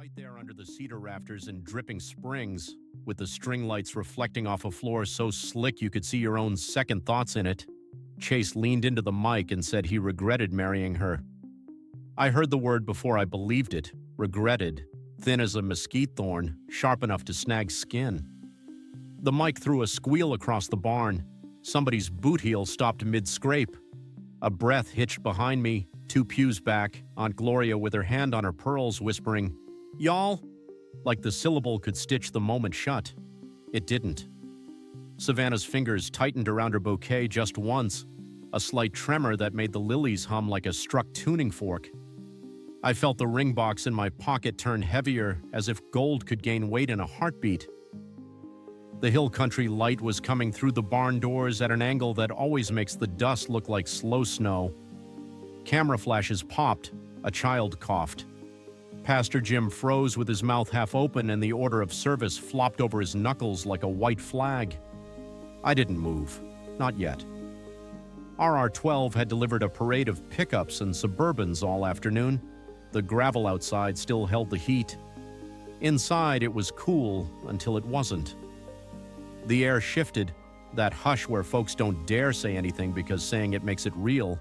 right there under the cedar rafters in dripping springs, with the string lights reflecting off a floor so slick you could see your own second thoughts in it. Chase leaned into the mic and said he regretted marrying her. I heard the word before I believed it. Regretted. Thin as a mesquite thorn, sharp enough to snag skin. The mic threw a squeal across the barn. Somebody's boot heel stopped mid-scrape. A breath hitched behind me, 2 pews back, Aunt Gloria with her hand on her pearls whispering, "Y'all?" Like the syllable could stitch the moment shut. It didn't. Savannah's fingers tightened around her bouquet just once, a slight tremor that made the lilies hum like a struck tuning fork. I felt the ring box in my pocket turn heavier, as if gold could gain weight in a heartbeat. The hill country light was coming through the barn doors at an angle that always makes the dust look like slow snow. Camera flashes popped. A child coughed. Pastor Jim froze with his mouth half open and the order of service flopped over his knuckles like a white flag. I didn't move. Not yet. RR-12 had delivered a parade of pickups and Suburbans all afternoon. The gravel outside still held the heat. Inside, it was cool until it wasn't. The air shifted, that hush where folks don't dare say anything because saying it makes it real.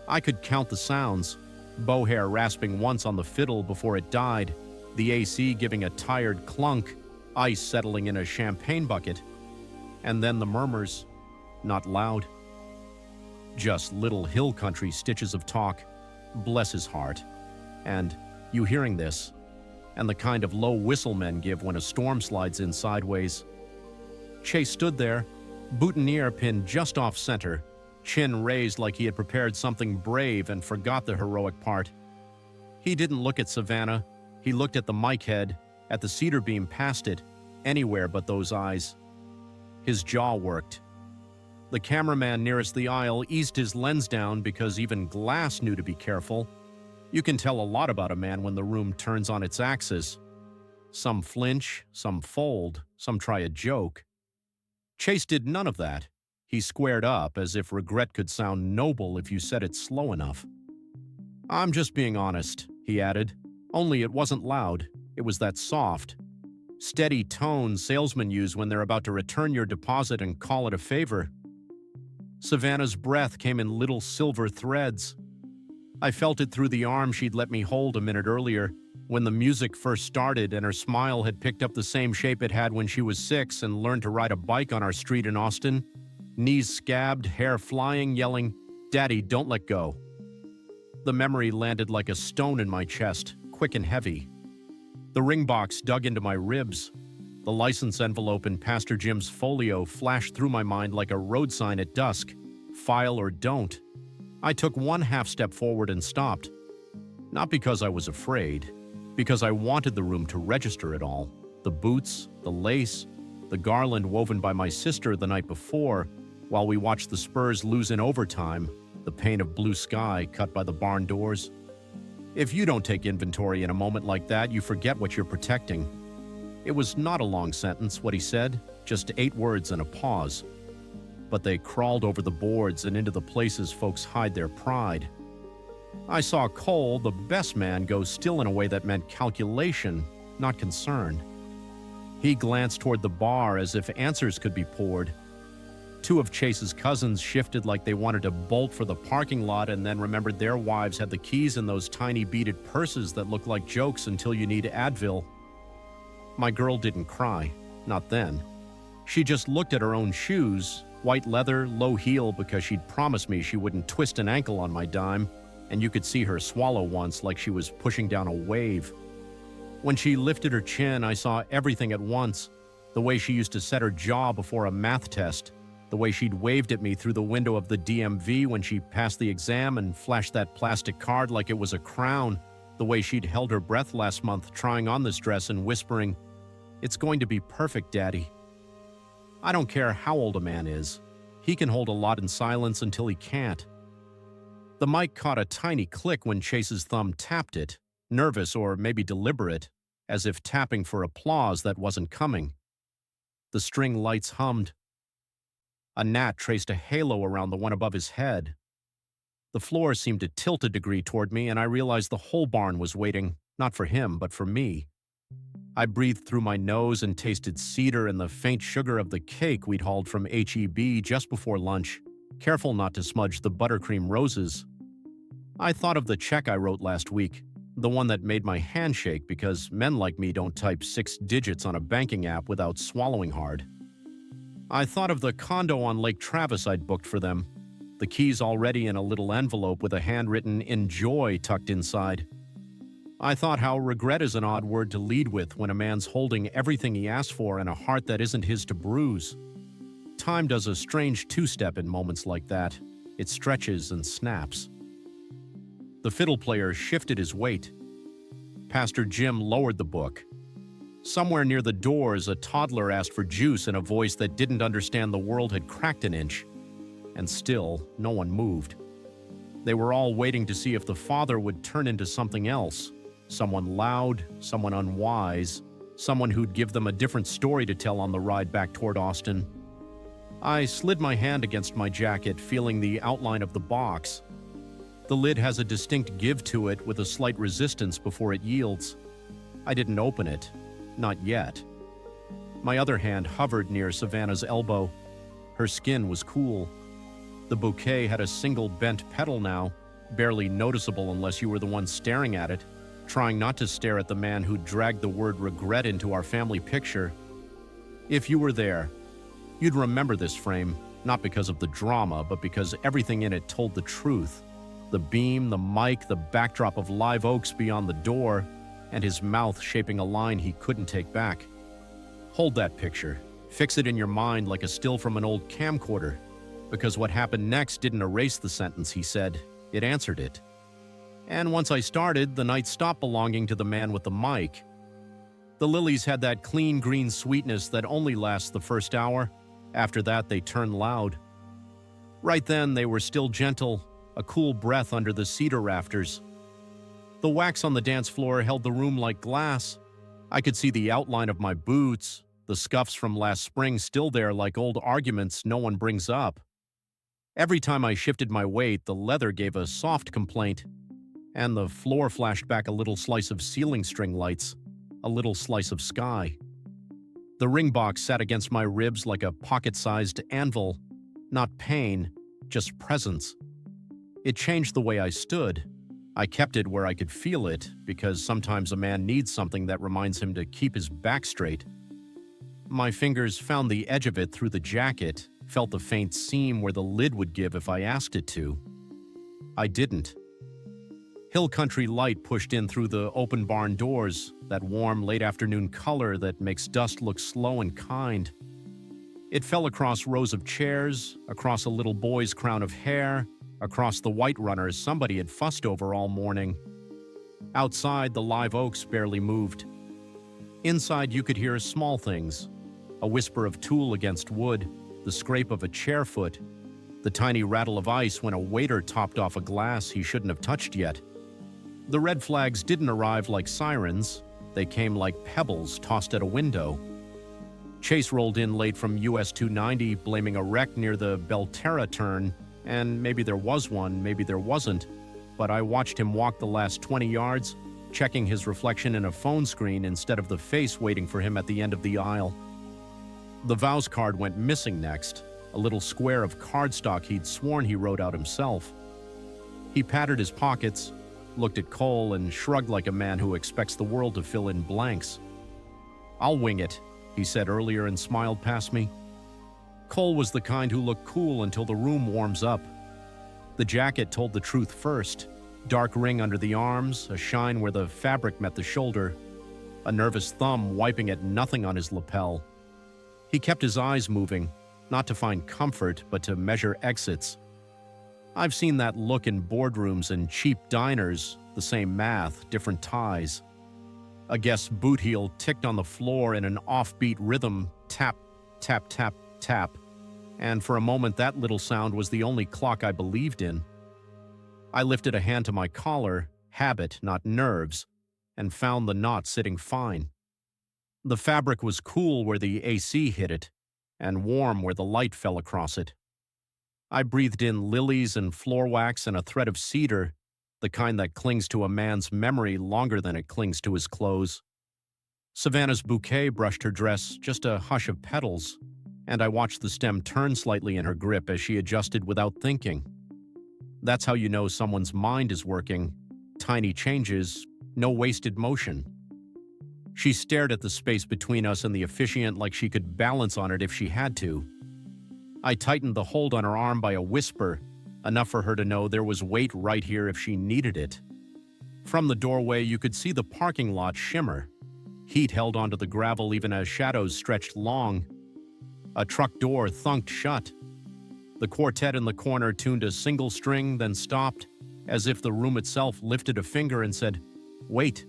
I could count the sounds. Bowhair rasping once on the fiddle before it died, the AC giving a tired clunk, ice settling in a champagne bucket. And then the murmurs, not loud. Just little hill country stitches of talk. Bless his heart. And, you hearing this? And the kind of low whistle men give when a storm slides in sideways. Chase stood there, boutonniere pinned just off center, chin raised like he had prepared something brave and forgot the heroic part. He didn't look at Savannah. He looked at the mic head, at the cedar beam past it, anywhere but those eyes. His jaw worked. The cameraman nearest the aisle eased his lens down because even glass knew to be careful. You can tell a lot about a man when the room turns on its axis. Some flinch, some fold, some try a joke. Chase did none of that. He squared up as if regret could sound noble if you said it slow enough. "I'm just being honest," he added. "Only it wasn't loud. It was that soft, steady tone salesmen use when they're about to return your deposit and call it a favor." Savannah's breath came in little silver threads. I felt it through the arm she'd let me hold a minute earlier, when the music first started and her smile had picked up the same shape it had when she was 6 and learned to ride a bike on our street in Austin. Knees scabbed, hair flying, yelling, "Daddy, don't let go." The memory landed like a stone in my chest, quick and heavy. The ring box dug into my ribs. The license envelope in Pastor Jim's folio flashed through my mind like a road sign at dusk. File or don't. I took one half step forward and stopped. Not because I was afraid, because I wanted the room to register it all. The boots, the lace, the garland woven by my sister the night before, while we watched the Spurs lose in overtime, the pane of blue sky cut by the barn doors. If you don't take inventory in a moment like that, you forget what you're protecting. It was not a long sentence, what he said, just 8 words and a pause. But they crawled over the boards and into the places folks hide their pride. I saw Cole, the best man, go still in a way that meant calculation, not concern. He glanced toward the bar as if answers could be poured. 2 of Chase's cousins shifted like they wanted to bolt for the parking lot and then remembered their wives had the keys in those tiny beaded purses that look like jokes until you need Advil. My girl didn't cry, not then. She just looked at her own shoes, white leather, low heel because she'd promised me she wouldn't twist an ankle on my dime, and you could see her swallow once like she was pushing down a wave. When she lifted her chin, I saw everything at once. The way she used to set her jaw before a math test, the way she'd waved at me through the window of the DMV when she passed the exam and flashed that plastic card like it was a crown, the way she'd held her breath last month trying on this dress and whispering, "It's going to be perfect, Daddy." I don't care how old a man is. He can hold a lot in silence until he can't. The mic caught a tiny click when Chase's thumb tapped it, nervous or maybe deliberate, as if tapping for applause that wasn't coming. The string lights hummed. A gnat traced a halo around the one above his head. The floor seemed to tilt a degree toward me, and I realized the whole barn was waiting, Not for him, but for me. I breathed through my nose and tasted cedar and the faint sugar of the cake we'd hauled from H-E-B just before lunch, careful not to smudge the buttercream roses. I thought of the check I wrote last week, the one that made my hand shake because men like me don't type 6 digits on a banking app without swallowing hard. I thought of the condo on Lake Travis I'd booked for them, the keys already in a little envelope with a handwritten "Enjoy" tucked inside. I thought how regret is an odd word to lead with when a man's holding everything he asked for and a heart that isn't his to bruise. Time does a strange two-step in moments like that. It stretches and snaps. The fiddle player shifted his weight. Pastor Jim lowered the book. Somewhere near the doors, a toddler asked for juice in a voice that didn't understand the world had cracked an inch. And still, no one moved. They were all waiting to see if the father would turn into something else. Someone loud, someone unwise, someone who'd give them a different story to tell on the ride back toward Austin. I slid my hand against my jacket, feeling the outline of the box. The lid has a distinct give to it with a slight resistance before it yields. I didn't open it. Not yet. My other hand hovered near Savannah's elbow. Her skin was cool. The bouquet had a single bent petal now, barely noticeable unless you were the one staring at it, trying not to stare at the man who dragged the word regret into our family picture. If you were there, you'd remember this frame, not because of the drama, but because everything in it told the truth. The beam, the mic, the backdrop of live oaks beyond the door, and his mouth shaping a line he couldn't take back. Hold that picture. Fix it in your mind like a still from an old camcorder, because what happened next didn't erase the sentence he said, it answered it. And once I started, the night stopped belonging to the man with the mic. The lilies had that clean green sweetness that only lasts the first hour. After that, they turn loud. Right then, they were still gentle, a cool breath under the cedar rafters. The wax on the dance floor held the room like glass. I could see the outline of my boots, the scuffs from last spring still there like old arguments no one brings up. Every time I shifted my weight, the leather gave a soft complaint, and the floor flashed back a little slice of ceiling string lights, a little slice of sky. The ring box sat against my ribs like a pocket-sized anvil, not pain, just presence. It changed the way I stood. I kept it where I could feel it, because sometimes a man needs something that reminds him to keep his back straight. My fingers found the edge of it through the jacket, felt the faint seam where the lid would give if I asked it to. I didn't. Hill country light pushed in through the open barn doors, that warm late afternoon color that makes dust look slow and kind. It fell across rows of chairs, across a little boy's crown of hair, across the white runners somebody had fussed over all morning. Outside, the live oaks barely moved. Inside, you could hear small things, a whisper of tool against wood, the scrape of a chair foot, the tiny rattle of ice when a waiter topped off a glass he shouldn't have touched yet. The red flags didn't arrive like sirens. They came like pebbles tossed at a window. Chase rolled in late from US 290, blaming a wreck near the Belterra turn, and maybe there was one, maybe there wasn't, but I watched him walk the last 20 yards, checking his reflection in a phone screen instead of the face waiting for him at the end of the aisle. The vows card went missing next, a little square of cardstock he'd sworn he wrote out himself. He patted his pockets, looked at Cole, and shrugged like a man who expects the world to fill in blanks. "I'll wing it," he said earlier and smiled past me. Cole was the kind who looked cool until the room warms up. The jacket told the truth first. Dark ring under the arms, a shine where the fabric met the shoulder, a nervous thumb wiping at nothing on his lapel. He kept his eyes moving, not to find comfort, but to measure exits. I've seen that look in boardrooms and cheap diners, the same math, different ties. A guest's boot heel ticked on the floor in an offbeat rhythm, tap, tap, tap, tap, and for a moment that little sound was the only clock I believed in. I lifted a hand to my collar, habit, not nerves, and found the knot sitting fine. The fabric was cool where the AC hit it, and warm where the light fell across it. I breathed in lilies and floor wax and a thread of cedar, the kind that clings to a man's memory longer than it clings to his clothes. Savannah's bouquet brushed her dress, just a hush of petals, and I watched the stem turn slightly in her grip as she adjusted without thinking. That's how you know someone's mind is working. Tiny changes, no wasted motion. She stared at the space between us and the officiant like she could balance on it if she had to. I tightened the hold on her arm by a whisper, enough for her to know there was weight right here if she needed it. From the doorway, you could see the parking lot shimmer. Heat held onto the gravel even as shadows stretched long. A truck door thunked shut. The quartet in the corner tuned a single string, then stopped, as if the room itself lifted a finger and said, "Wait."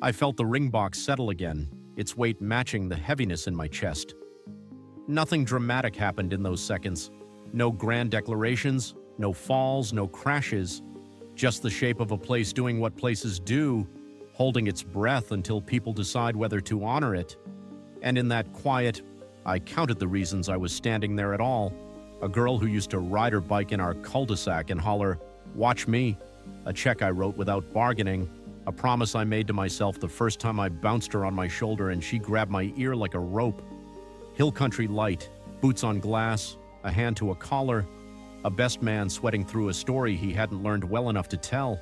I felt the ring box settle again, its weight matching the heaviness in my chest. Nothing dramatic happened in those seconds. No grand declarations, no falls, no crashes. Just the shape of a place doing what places do, holding its breath until people decide whether to honor it. And in that quiet, I counted the reasons I was standing there at all. A girl who used to ride her bike in our cul-de-sac and holler, "Watch me." A check I wrote without bargaining. A promise I made to myself the first time I bounced her on my shoulder and she grabbed my ear like a rope. Hill country light, boots on glass, a hand to a collar, a best man sweating through a story he hadn't learned well enough to tell.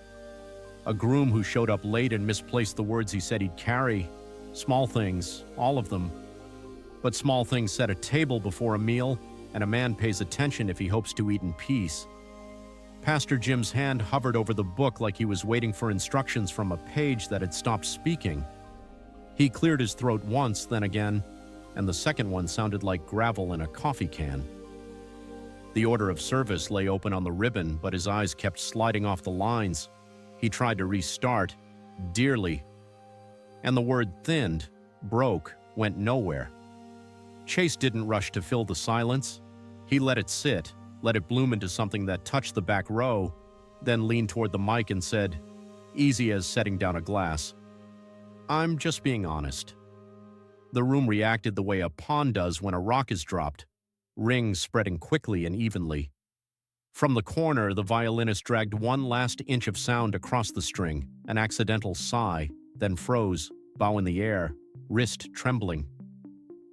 A groom who showed up late and misplaced the words he said he'd carry. Small things, all of them. But small things set a table before a meal, and a man pays attention if he hopes to eat in peace. Pastor Jim's hand hovered over the book like he was waiting for instructions from a page that had stopped speaking. He cleared his throat once, then again, and the second one sounded like gravel in a coffee can. The order of service lay open on the ribbon, but his eyes kept sliding off the lines. He tried to restart, dearly. And the word thinned, broke, went nowhere. Chase didn't rush to fill the silence. He let it sit, let it bloom into something that touched the back row, then leaned toward the mic and said, easy as setting down a glass, "I'm just being honest." The room reacted the way a pawn does when a rock is dropped, rings spreading quickly and evenly. From the corner, the violinist dragged one last inch of sound across the string, an accidental sigh, then froze, bow in the air, wrist trembling.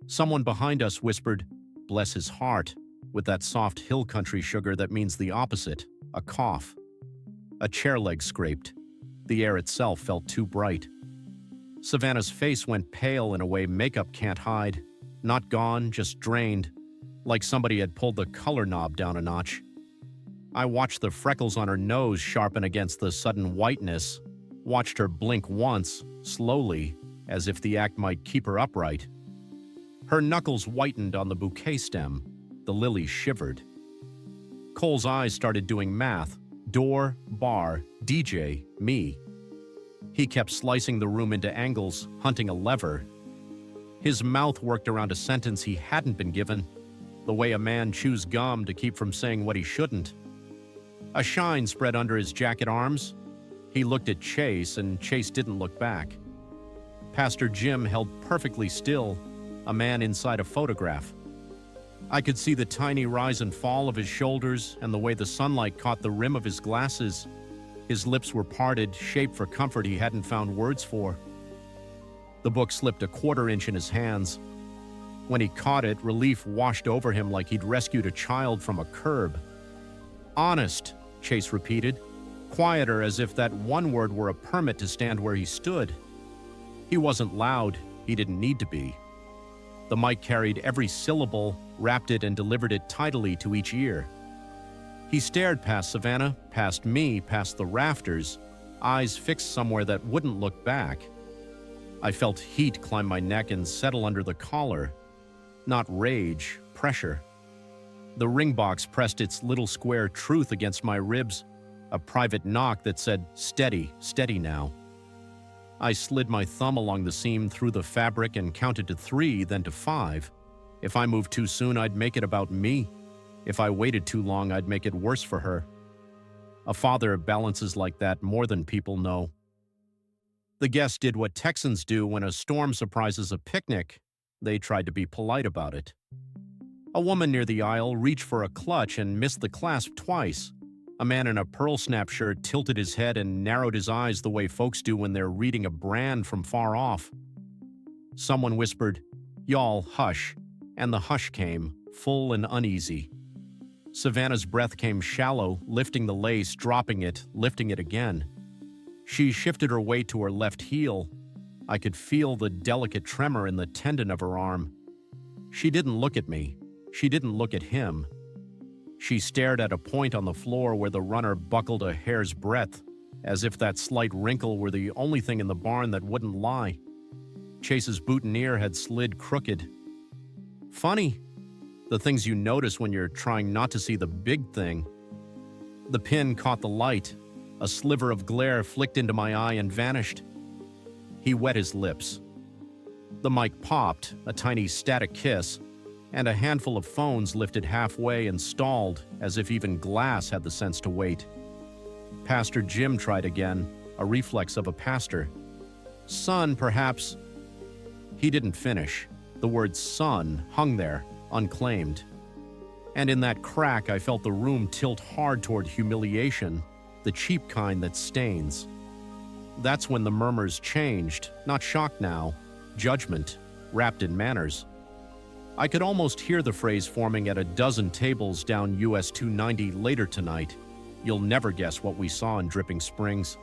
Someone behind us whispered, "Bless his heart," with that soft hill country sugar that means the opposite, a cough. A chair leg scraped. The air itself felt too bright. Savannah's face went pale in a way makeup can't hide. Not gone, just drained, like somebody had pulled the color knob down a notch. I watched the freckles on her nose sharpen against the sudden whiteness, watched her blink once, slowly, as if the act might keep her upright. Her knuckles whitened on the bouquet stem. The lily shivered. Cole's eyes started doing math. Door, bar, DJ, me. He kept slicing the room into angles, hunting a lever. His mouth worked around a sentence he hadn't been given, the way a man chews gum to keep from saying what he shouldn't. A shine spread under his jacket arms. He looked at Chase, and Chase didn't look back. Pastor Jim held perfectly still, a man inside a photograph. I could see the tiny rise and fall of his shoulders and the way the sunlight caught the rim of his glasses. His lips were parted, shaped for comfort he hadn't found words for. The book slipped a quarter-inch in his hands. When he caught it, relief washed over him like he'd rescued a child from a curb. "Honest," Chase repeated, quieter as if that one word were a permit to stand where he stood. He wasn't loud, he didn't need to be. The mic carried every syllable, wrapped it and delivered it tidily to each ear. He stared past Savannah, past me, past the rafters, eyes fixed somewhere that wouldn't look back. I felt heat climb my neck and settle under the collar. Not rage, pressure. The ring box pressed its little square truth against my ribs, a private knock that said, "Steady, steady now." I slid my thumb along the seam through the fabric and counted to 3, then to 5. If I moved too soon, I'd make it about me. If I waited too long, I'd make it worse for her. A father balances like that more than people know. The guests did what Texans do when a storm surprises a picnic. They tried to be polite about it. A woman near the aisle reached for a clutch and missed the clasp twice. A man in a pearl snap shirt tilted his head and narrowed his eyes the way folks do when they're reading a brand from far off. Someone whispered, "Y'all, hush," and the hush came, full and uneasy. Savannah's breath came shallow, lifting the lace, dropping it, lifting it again. She shifted her weight to her left heel. I could feel the delicate tremor in the tendon of her arm. She didn't look at me. She didn't look at him. She stared at a point on the floor where the runner buckled a hair's breadth, as if that slight wrinkle were the only thing in the barn that wouldn't lie. Chase's boutonniere had slid crooked. Funny, the things you notice when you're trying not to see the big thing. The pin caught the light. A sliver of glare flicked into my eye and vanished. He wet his lips. The mic popped, a tiny static kiss, and a handful of phones lifted halfway and stalled, as if even glass had the sense to wait. Pastor Jim tried again, a reflex of a pastor. "Son, perhaps." He didn't finish. The word son hung there, unclaimed. And in that crack, I felt the room tilt hard toward humiliation, the cheap kind that stains. That's when the murmurs changed, not shock now, judgment, wrapped in manners. I could almost hear the phrase forming at a dozen tables down US 290 later tonight. "You'll never guess what we saw in Dripping Springs."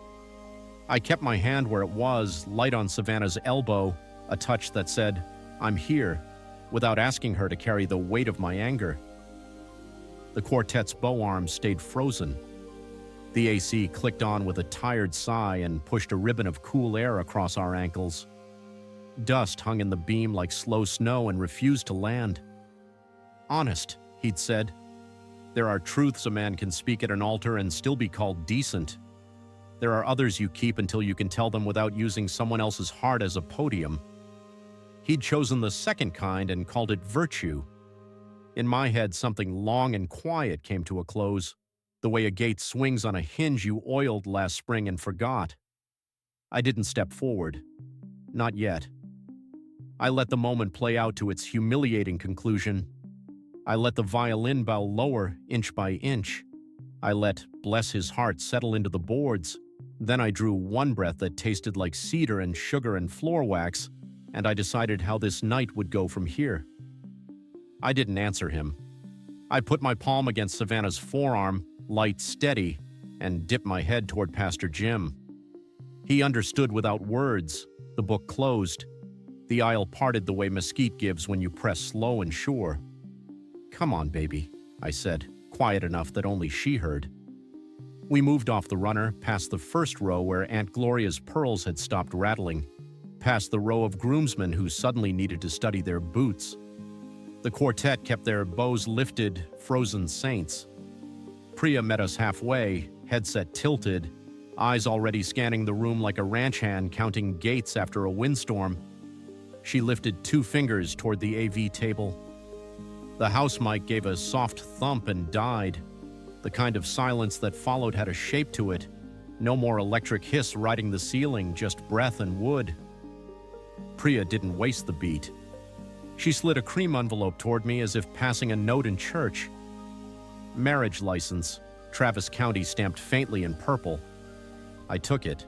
I kept my hand where it was, light on Savannah's elbow, a touch that said, "I'm here," without asking her to carry the weight of my anger. The quartet's bow arms stayed frozen. The AC clicked on with a tired sigh and pushed a ribbon of cool air across our ankles. Dust hung in the beam like slow snow and refused to land. "Honest," he'd said. "There are truths a man can speak at an altar and still be called decent. There are others you keep until you can tell them without using someone else's heart as a podium." He'd chosen the second kind and called it virtue. In my head, something long and quiet came to a close, the way a gate swings on a hinge you oiled last spring and forgot. I didn't step forward. Not yet. I let the moment play out to its humiliating conclusion. I let the violin bow lower, inch by inch. I let "Bless His Heart" settle into the boards. Then I drew one breath that tasted like cedar and sugar and floor wax, and I decided how this night would go from here. I didn't answer him. I put my palm against Savannah's forearm, light, steady, and dipped my head toward Pastor Jim. He understood without words. The book closed. The aisle parted the way mesquite gives when you press slow and sure. "Come on, baby," I said, quiet enough that only she heard. We moved off the runner, past the first row where Aunt Gloria's pearls had stopped rattling, past the row of groomsmen who suddenly needed to study their boots. The quartet kept their bows lifted, frozen saints. Priya met us halfway, headset tilted, eyes already scanning the room like a ranch hand counting gates after a windstorm. She lifted 2 fingers toward the AV table. The house mic gave a soft thump and died. The kind of silence that followed had a shape to it. No more electric hiss riding the ceiling, just breath and wood. Priya didn't waste the beat. She slid a cream envelope toward me as if passing a note in church. "Marriage license, Travis County stamped faintly in purple." I took it.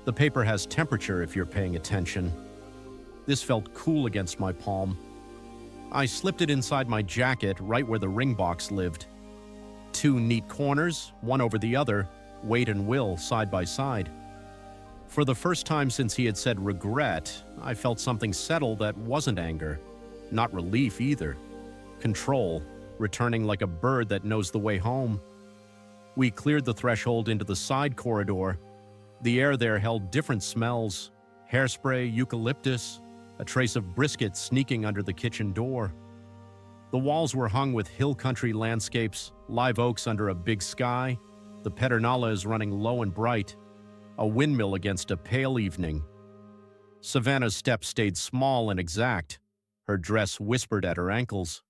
The paper has temperature if you're paying attention. This felt cool against my palm. I slipped it inside my jacket right where the ring box lived. 2 neat corners, one over the other, Wade and Will side by side. For the first time since he had said regret, I felt something settle that wasn't anger. Not relief either. Control, returning like a bird that knows the way home. We cleared the threshold into the side corridor. The air there held different smells: hairspray, eucalyptus, a trace of brisket sneaking under the kitchen door. The walls were hung with hill country landscapes, live oaks under a big sky, the pedernales running low and bright, a windmill against a pale evening. Savannah's step stayed small and exact. Her dress whispered at her ankles.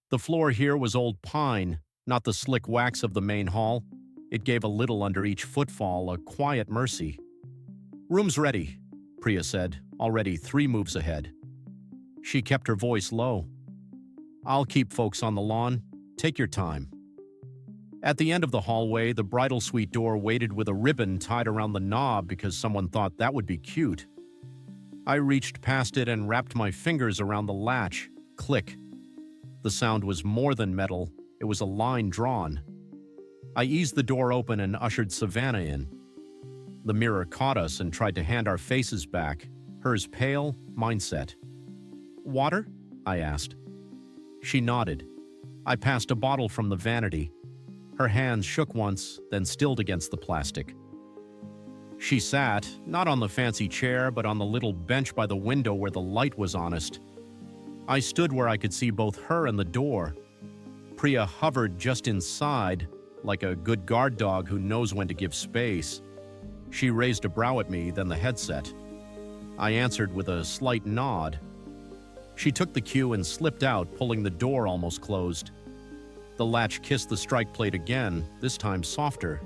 The floor here was old pine, not the slick wax of the main hall. It gave a little under each footfall, a quiet mercy. "Room's ready," Priya said, already 3 moves ahead. She kept her voice low. "I'll keep folks on the lawn. Take your time." At the end of the hallway, the bridal suite door waited with a ribbon tied around the knob because someone thought that would be cute. I reached past it and wrapped my fingers around the latch. Click. The sound was more than metal. It was a line drawn. I eased the door open and ushered Savannah in. The mirror caught us and tried to hand our faces back, hers pale, mine set. "Water?" I asked. She nodded. I passed a bottle from the vanity. Her hands shook once, then stilled against the plastic. She sat, not on the fancy chair, but on the little bench by the window where the light was honest. I stood where I could see both her and the door. Priya hovered just inside, like a good guard dog who knows when to give space. She raised a brow at me, then the headset. I answered with a slight nod. She took the cue and slipped out, pulling the door almost closed. The latch kissed the strike plate again, this time softer.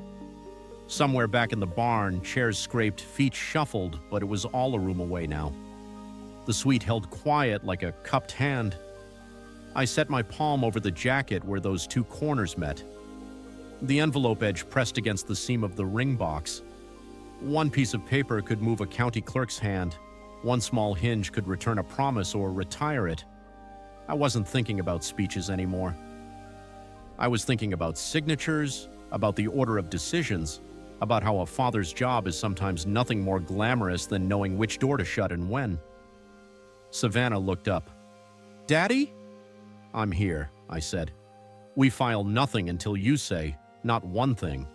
Somewhere back in the barn, chairs scraped, feet shuffled, but it was all a room away now. The suite held quiet like a cupped hand. I set my palm over the jacket where those two corners met. The envelope edge pressed against the seam of the ring box. One piece of paper could move a county clerk's hand. One small hinge could return a promise or retire it. I wasn't thinking about speeches anymore. I was thinking about signatures, about the order of decisions, about how a father's job is sometimes nothing more glamorous than knowing which door to shut and when. Savannah looked up. "Daddy?" "I'm here," I said. "We file nothing until you say, not one thing."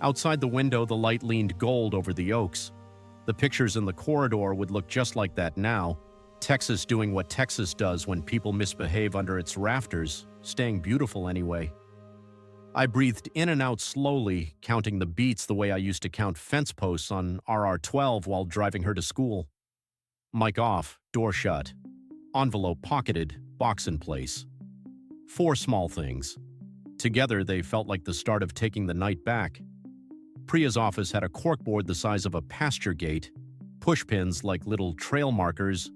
Outside the window, the light leaned gold over the oaks. The pictures in the corridor would look just like that now. Texas doing what Texas does when people misbehave under its rafters, staying beautiful anyway. I breathed in and out slowly, counting the beats the way I used to count fence posts on RR12 while driving her to school. Mic off, door shut. Envelope pocketed, box in place. 4 small things. Together, they felt like the start of taking the night back. Priya's office had a corkboard the size of a pasture gate, pushpins like little trail markers,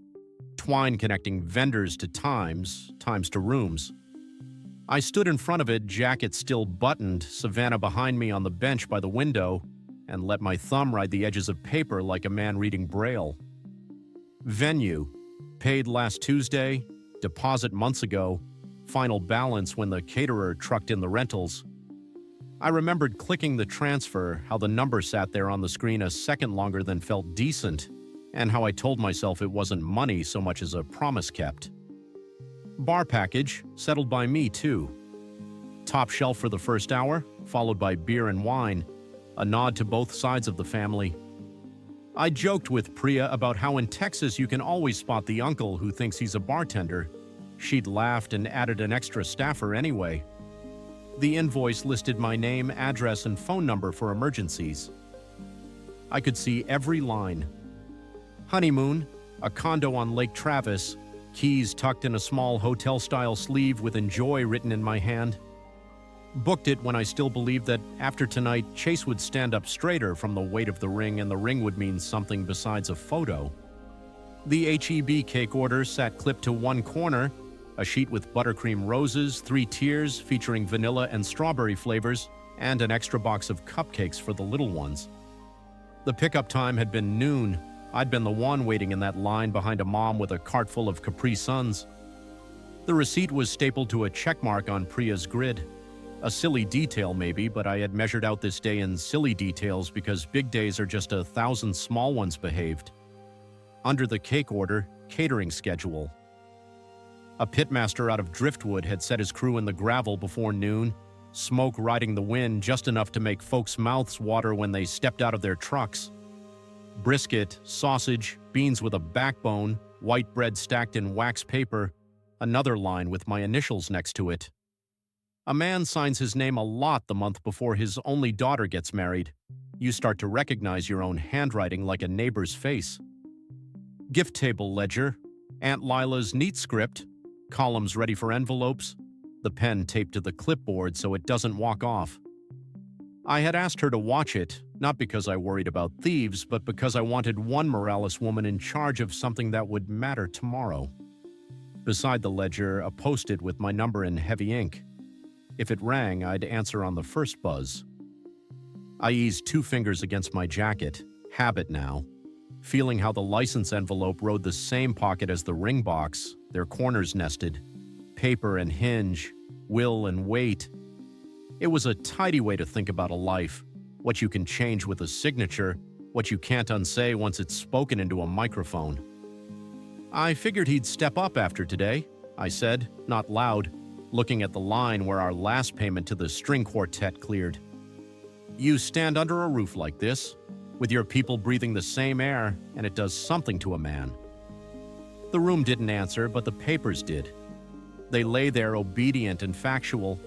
twine connecting vendors to times to rooms. I stood in front of it, jacket still buttoned, Savannah behind me on the bench by the window, and let my thumb ride the edges of paper like a man reading Braille. Venue. Paid last Tuesday, deposit months ago, final balance when the caterer trucked in the rentals. I remembered clicking the transfer, how the number sat there on the screen a second longer than felt decent, and how I told myself it wasn't money so much as a promise kept. Bar package, settled by me too. Top shelf for the first hour, followed by beer and wine, a nod to both sides of the family. I joked with Priya about how in Texas you can always spot the uncle who thinks he's a bartender. She'd laughed and added an extra staffer anyway. The invoice listed my name, address, and phone number for emergencies. I could see every line. Honeymoon, a condo on Lake Travis, keys tucked in a small hotel-style sleeve with "Enjoy" written in my hand. Booked it when I still believed that after tonight, Chase would stand up straighter from the weight of the ring and the ring would mean something besides a photo. The HEB cake order sat clipped to one corner, a sheet with buttercream roses, 3 tiers featuring vanilla and strawberry flavors, and an extra box of cupcakes for the little ones. The pickup time had been noon. I'd been the one waiting in that line behind a mom with a cart full of Capri Suns. The receipt was stapled to a checkmark on Priya's grid. A silly detail maybe, but I had measured out this day in silly details because big days are just 1,000 small ones behaved. Under the cake order, catering schedule. A pitmaster out of Driftwood had set his crew in the gravel before noon, smoke riding the wind just enough to make folks' mouths water when they stepped out of their trucks. Brisket, sausage, beans with a backbone, white bread stacked in wax paper, another line with my initials next to it. A man signs his name a lot the month before his only daughter gets married. You start to recognize your own handwriting like a neighbor's face. Gift table ledger, Aunt Lila's neat script, columns ready for envelopes, the pen taped to the clipboard so it doesn't walk off. I had asked her to watch it, not because I worried about thieves, but because I wanted one Morales woman in charge of something that would matter tomorrow. Beside the ledger, a post-it with my number in heavy ink. If it rang, I'd answer on the first buzz. I eased 2 fingers against my jacket, habit now, feeling how the license envelope rode the same pocket as the ring box, their corners nested, paper and hinge, will and wait. It was a tidy way to think about a life, what you can change with a signature, what you can't unsay once it's spoken into a microphone. I figured he'd step up after today, I said, not loud, looking at the line where our last payment to the string quartet cleared. You stand under a roof like this, with your people breathing the same air, and it does something to a man. The room didn't answer, but the papers did. They lay there obedient and factual,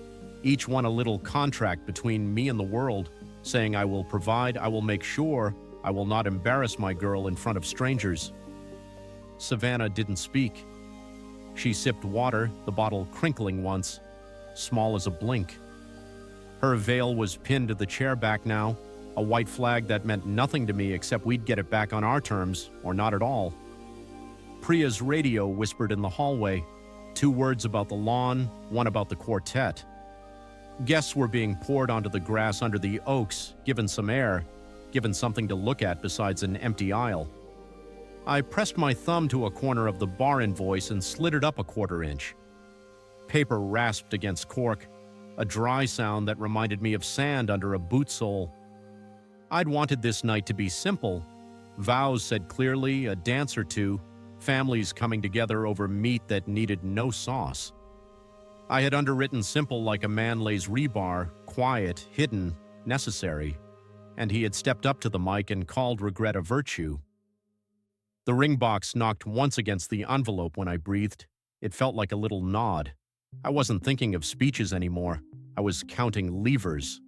each one a little contract between me and the world, saying I will provide, I will make sure, I will not embarrass my girl in front of strangers. Savannah didn't speak. She sipped water, the bottle crinkling once, small as a blink. Her veil was pinned to the chair back now, a white flag that meant nothing to me except we'd get it back on our terms, or not at all. Priya's radio whispered in the hallway, 2 words about the lawn, 1 about the quartet. Guests were being poured onto the grass under the oaks, given some air, given something to look at besides an empty aisle. I pressed my thumb to a corner of the bar invoice and slid it up a 1/4 inch. Paper rasped against cork, a dry sound that reminded me of sand under a boot sole. I'd wanted this night to be simple. Vows said clearly, a dance or 2, families coming together over meat that needed no sauce. I had underwritten simple like a man lays rebar, quiet, hidden, necessary, and he had stepped up to the mic and called regret a virtue. The ring box knocked once against the envelope when I breathed. It felt like a little nod. I wasn't thinking of speeches anymore. I was counting levers.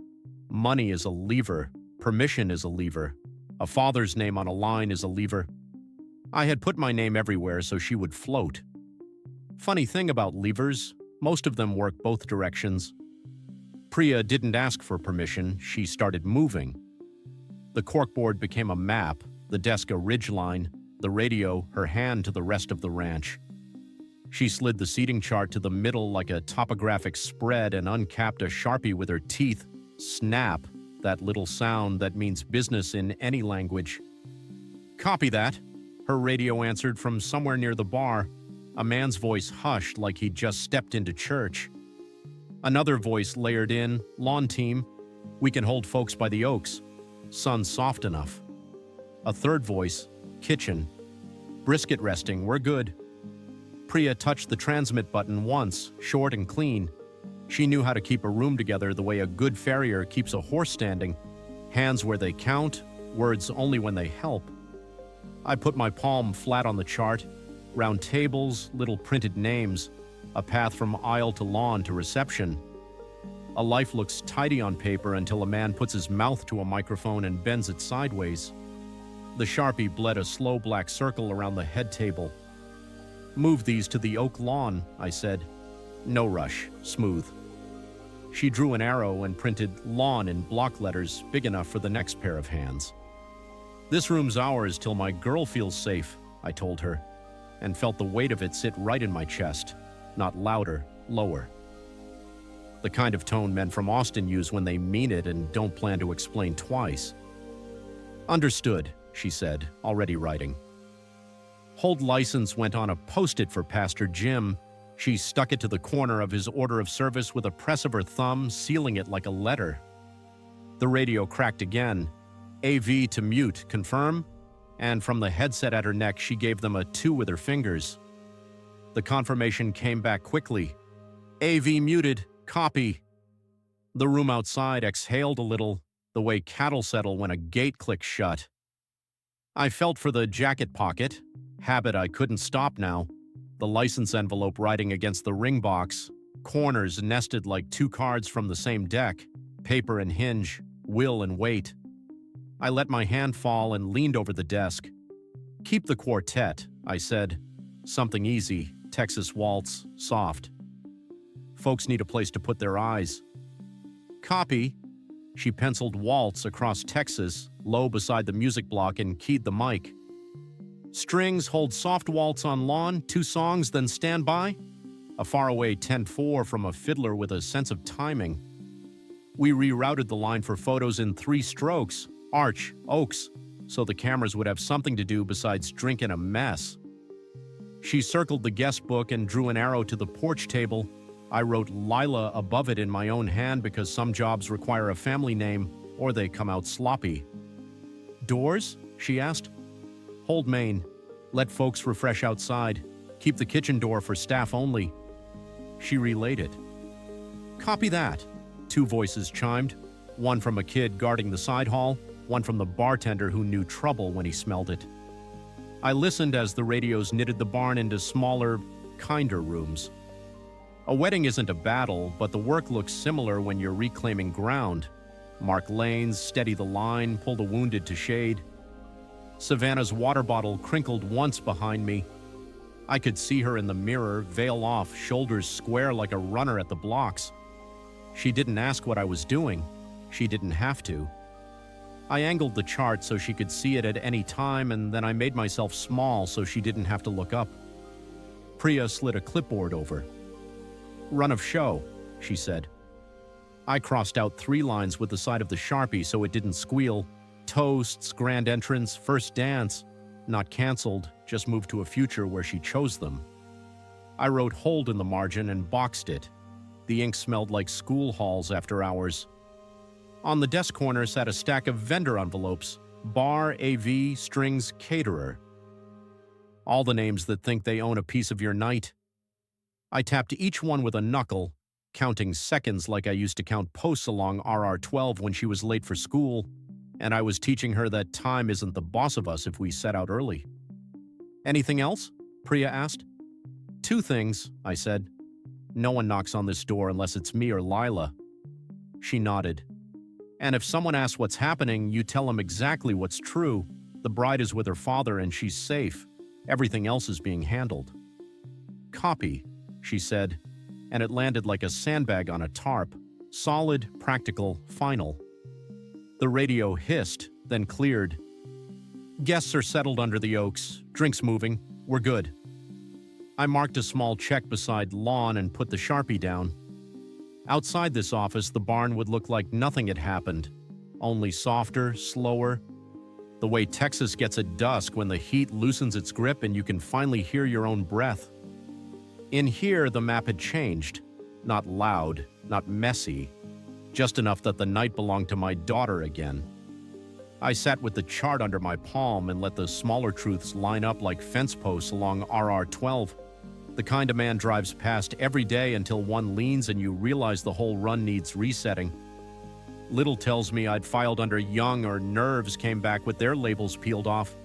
Money is a lever. Permission is a lever. A father's name on a line is a lever. I had put my name everywhere so she would float. Funny thing about levers, most of them work both directions. Priya didn't ask for permission, she started moving. The corkboard became a map, the desk a ridgeline, the radio her hand to the rest of the ranch. She slid the seating chart to the middle like a topographic spread and uncapped a Sharpie with her teeth. Snap, that little sound that means business in any language. Copy that, her radio answered from somewhere near the bar. A man's voice hushed like he'd just stepped into church. Another voice layered in, lawn team. We can hold folks by the oaks. Sun's soft enough. A third voice, kitchen. Brisket resting, we're good. Priya touched the transmit button once, short and clean. She knew how to keep a room together the way a good farrier keeps a horse standing. Hands where they count, words only when they help. I put my palm flat on the chart, round tables, little printed names, a path from aisle to lawn to reception. A life looks tidy on paper until a man puts his mouth to a microphone and bends it sideways. The Sharpie bled a slow black circle around the head table. Move these to the oak lawn, I said. No rush, smooth. She drew an arrow and printed lawn in block letters big enough for the next pair of hands. This room's ours till my girl feels safe, I told her, and felt the weight of it sit right in my chest, not louder, lower. The kind of tone men from Austin use when they mean it and don't plan to explain twice. Understood, she said, already writing. Hold license went on a post-it for Pastor Jim. She stuck it to the corner of his order of service with a press of her thumb, sealing it like a letter. The radio cracked again. AV to mute, confirm? And from the headset at her neck, she gave them a 2 with her fingers. The confirmation came back quickly. AV muted, copy. The room outside exhaled a little, the way cattle settle when a gate clicks shut. I felt for the jacket pocket, habit I couldn't stop now, the license envelope riding against the ring box, corners nested like 2 cards from the same deck, paper and hinge, will and wait. I let my hand fall and leaned over the desk. Keep the quartet, I said. Something easy, Texas waltz, soft. Folks need a place to put their eyes. Copy. She penciled waltz across Texas, low beside the music block, and keyed the mic. Strings hold soft waltz on lawn, 2 songs, then stand by? a faraway 10-4 from a fiddler with a sense of timing. We rerouted the line for photos in 3 strokes, arch, oaks, so the cameras would have something to do besides drinking a mess. She circled the guest book and drew an arrow to the porch table. I wrote Lila above it in my own hand because some jobs require a family name or they come out sloppy. Doors? She asked. Hold main. Let folks refresh outside. Keep the kitchen door for staff only. She relayed it. Copy that. 2 voices chimed, one from a kid guarding the side hall, one from the bartender who knew trouble when he smelled it. I listened as the radios knitted the barn into smaller, kinder rooms. A wedding isn't a battle, but the work looks similar when you're reclaiming ground. Mark lanes, steady the line, pull the wounded to shade. Savannah's water bottle crinkled once behind me. I could see her in the mirror, veil off, shoulders square like a runner at the blocks. She didn't ask what I was doing. She didn't have to. I angled the chart so she could see it at any time, and then I made myself small so she didn't have to look up. Priya slid a clipboard over. Run of show, she said. I crossed out 3 lines with the side of the Sharpie so it didn't squeal. Toasts, grand entrance, first dance. Not canceled, just moved to a future where she chose them. I wrote hold in the margin and boxed it. The ink smelled like school halls after hours. On the desk corner sat a stack of vendor envelopes. Bar, AV, strings, caterer. All the names that think they own a piece of your night. I tapped each one with a knuckle, counting seconds like I used to count posts along RR12 when she was late for school, and I was teaching her that time isn't the boss of us if we set out early. Anything else? Priya asked. 2 things, I said. No one knocks on this door unless it's me or Lila. She nodded. And if someone asks what's happening, you tell them exactly what's true. The bride is with her father and she's safe. Everything else is being handled. Copy, she said, and it landed like a sandbag on a tarp. Solid, practical, final. The radio hissed, then cleared. Guests are settled under the oaks. Drinks moving. We're good. I marked a small check beside lawn and put the Sharpie down. Outside this office, the barn would look like nothing had happened. Only softer, slower. The way Texas gets at dusk when the heat loosens its grip and you can finally hear your own breath. In here, the map had changed. Not loud, not messy. Just enough that the night belonged to my daughter again. I sat with the chart under my palm and let the smaller truths line up like fence posts along RR12. The kind a man drives past every day until one leans and you realize the whole run needs resetting. Little tells me I'd filed under Young or Nerves came back with their labels peeled off.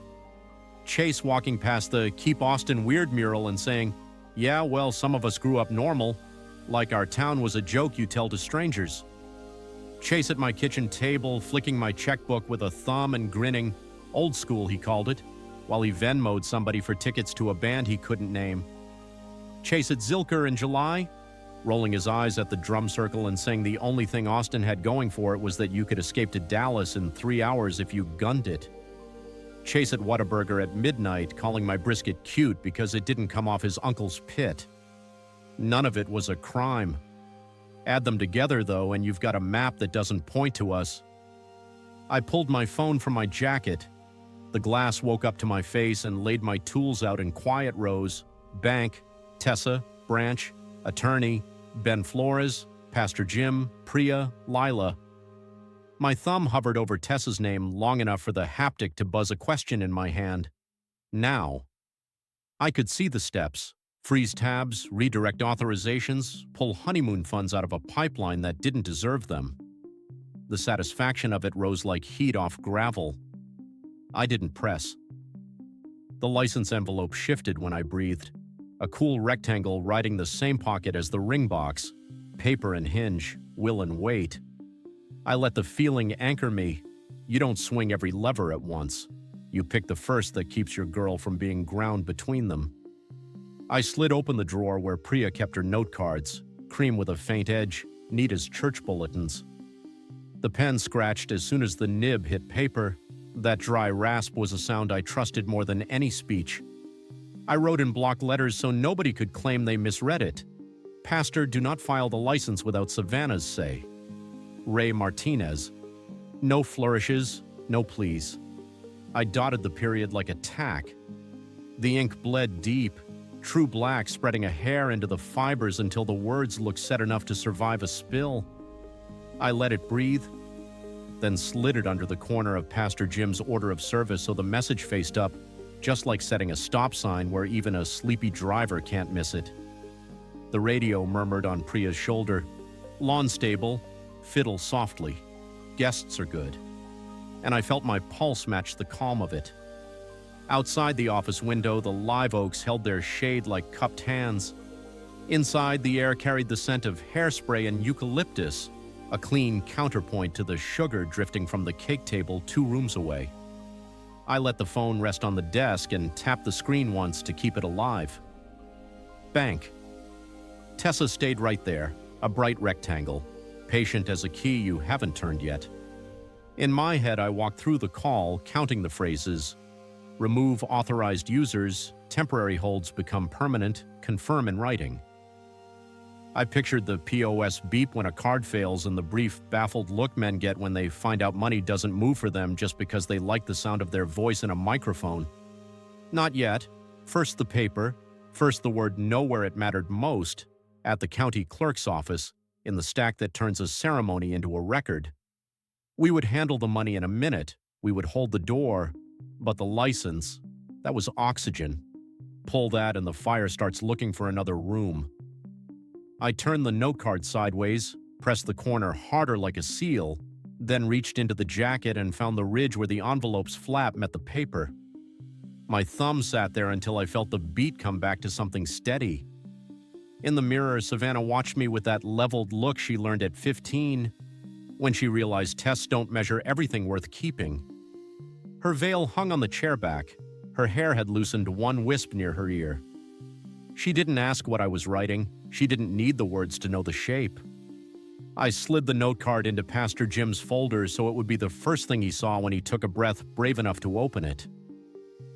Chase walking past the Keep Austin Weird mural and saying, yeah, well, some of us grew up normal, like our town was a joke you tell to strangers. Chase at my kitchen table, flicking my checkbook with a thumb and grinning, old school he called it, while he Venmo'd somebody for tickets to a band he couldn't name. Chase at Zilker in July, rolling his eyes at the drum circle and saying the only thing Austin had going for it was that you could escape to Dallas in 3 hours if you gunned it. Chase at Whataburger at midnight, calling my brisket cute because it didn't come off his uncle's pit. None of it was a crime. Add them together, though, and you've got a map that doesn't point to us. I pulled my phone from my jacket. The glass woke up to my face and laid my tools out in quiet rows. Bank, Tessa, Branch, Attorney, Ben Flores, Pastor Jim, Priya, Lila. My thumb hovered over Tessa's name long enough for the haptic to buzz a question in my hand. Now. I could see the steps. Freeze tabs, redirect authorizations, pull honeymoon funds out of a pipeline that didn't deserve them. The satisfaction of it rose like heat off gravel. I didn't press. The license envelope shifted when I breathed. A cool rectangle riding the same pocket as the ring box. Paper and hinge, will and weight. I let the feeling anchor me. You don't swing every lever at once. You pick the first that keeps your girl from being ground between them. I slid open the drawer where Priya kept her note cards, cream with a faint edge, neat as church bulletins. The pen scratched as soon as the nib hit paper. That dry rasp was a sound I trusted more than any speech. I wrote in block letters so nobody could claim they misread it. Pastor, do not file the license without Savannah's say. Ray Martinez. No flourishes, no pleas. I dotted the period like a tack. The ink bled deep, true black spreading a hair into the fibers until the words looked set enough to survive a spill. I let it breathe, then slid it under the corner of Pastor Jim's order of service so the message faced up, just like setting a stop sign where even a sleepy driver can't miss it. The radio murmured on Priya's shoulder, "Lawn stable, fiddle softly. Guests are good." And I felt my pulse match the calm of it. Outside the office window, the live oaks held their shade like cupped hands. Inside, the air carried the scent of hairspray and eucalyptus, a clean counterpoint to the sugar drifting from the cake table 2 rooms away. I let the phone rest on the desk and tapped the screen once to keep it alive. Bank. Tessa stayed right there, a bright rectangle, patient as a key you haven't turned yet. In my head, I walked through the call, counting the phrases: remove authorized users, temporary holds become permanent, confirm in writing. I pictured the POS beep when a card fails and the brief, baffled look men get when they find out money doesn't move for them just because they like the sound of their voice in a microphone. Not yet. First the paper, first the word "no" where it mattered most, at the county clerk's office, in the stack that turns a ceremony into a record. We would handle the money in a minute, we would hold the door, but the license, that was oxygen. Pull that and the fire starts looking for another room. I turned the note card sideways, pressed the corner harder like a seal, then reached into the jacket and found the ridge where the envelope's flap met the paper. My thumb sat there until I felt the beat come back to something steady. In the mirror, Savannah watched me with that leveled look she learned at 15, when she realized tests don't measure everything worth keeping. Her veil hung on the chair back. Her hair had loosened one wisp near her ear. She didn't ask what I was writing. She didn't need the words to know the shape. I slid the note card into Pastor Jim's folder so it would be the first thing he saw when he took a breath brave enough to open it.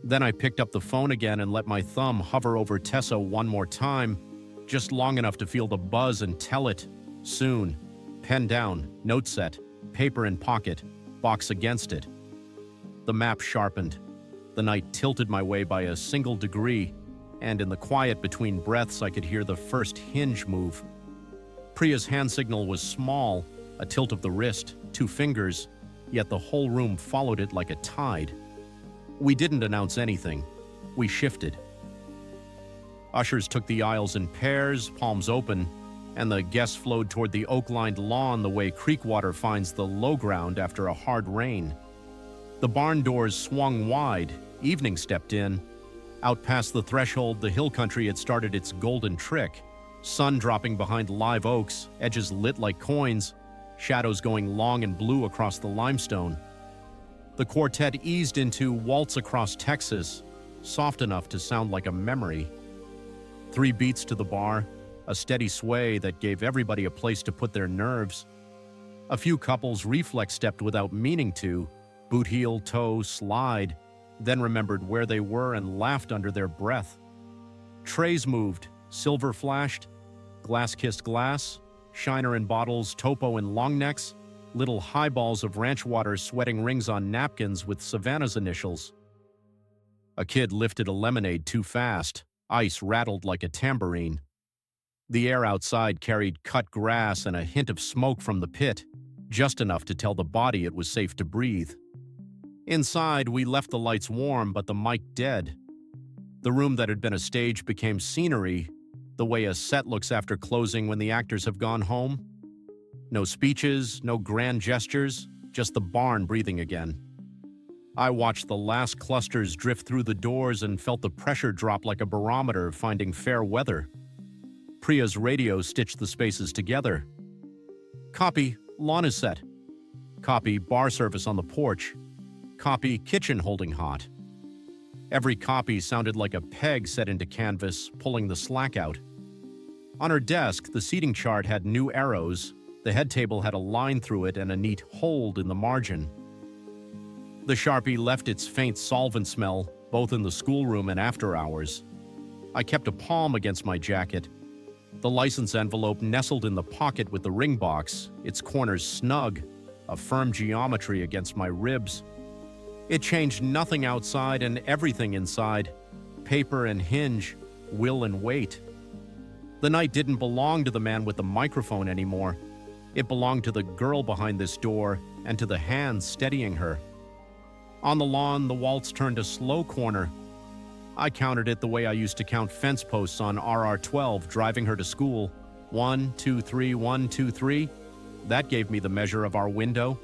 Then I picked up the phone again and let my thumb hover over Tessa one more time, just long enough to feel the buzz and tell it. Soon. Pen down, note set, paper in pocket, box against it. The map sharpened. The night tilted my way by a single degree, and in the quiet between breaths I could hear the first hinge move. Priya's hand signal was small, a tilt of the wrist, 2 fingers, yet the whole room followed it like a tide. We didn't announce anything. We shifted. Ushers took the aisles in pairs, palms open, and the guests flowed toward the oak-lined lawn the way creek water finds the low ground after a hard rain. The barn doors swung wide, evening stepped in. Out past the threshold, the hill country had started its golden trick, sun dropping behind live oaks, edges lit like coins, shadows going long and blue across the limestone. The quartet eased into Waltz Across Texas, soft enough to sound like a memory. 3 beats to the bar, a steady sway that gave everybody a place to put their nerves. A few couples reflex-stepped without meaning to, boot heel, toe, slide, then remembered where they were and laughed under their breath. Trays moved, silver flashed, glass kissed glass, shiner in bottles, topo in long necks, little highballs of ranch water sweating rings on napkins with Savannah's initials. A kid lifted a lemonade too fast. Ice rattled like a tambourine. The air outside carried cut grass and a hint of smoke from the pit, just enough to tell the body it was safe to breathe. Inside, we left the lights warm but the mic dead. The room that had been a stage became scenery, the way a set looks after closing when the actors have gone home. No speeches, no grand gestures, just the barn breathing again. I watched the last clusters drift through the doors and felt the pressure drop like a barometer finding fair weather. Priya's radio stitched the spaces together. Copy, lawn is set. Copy, bar service on the porch. Copy, kitchen holding hot. Every copy sounded like a peg set into canvas, pulling the slack out. On her desk, the seating chart had new arrows. The head table had a line through it and a neat hold in the margin. The Sharpie left its faint solvent smell, both in the schoolroom and after hours. I kept a palm against my jacket. The license envelope nestled in the pocket with the ring box, its corners snug, a firm geometry against my ribs. It changed nothing outside and everything inside, paper and hinge, will and weight. The night didn't belong to the man with the microphone anymore. It belonged to the girl behind this door and to the hands steadying her. On the lawn, the waltz turned a slow corner. I counted it the way I used to count fence posts on RR12 driving her to school. 1, 2, 3, 1, 2, 3. That gave me the measure of our window.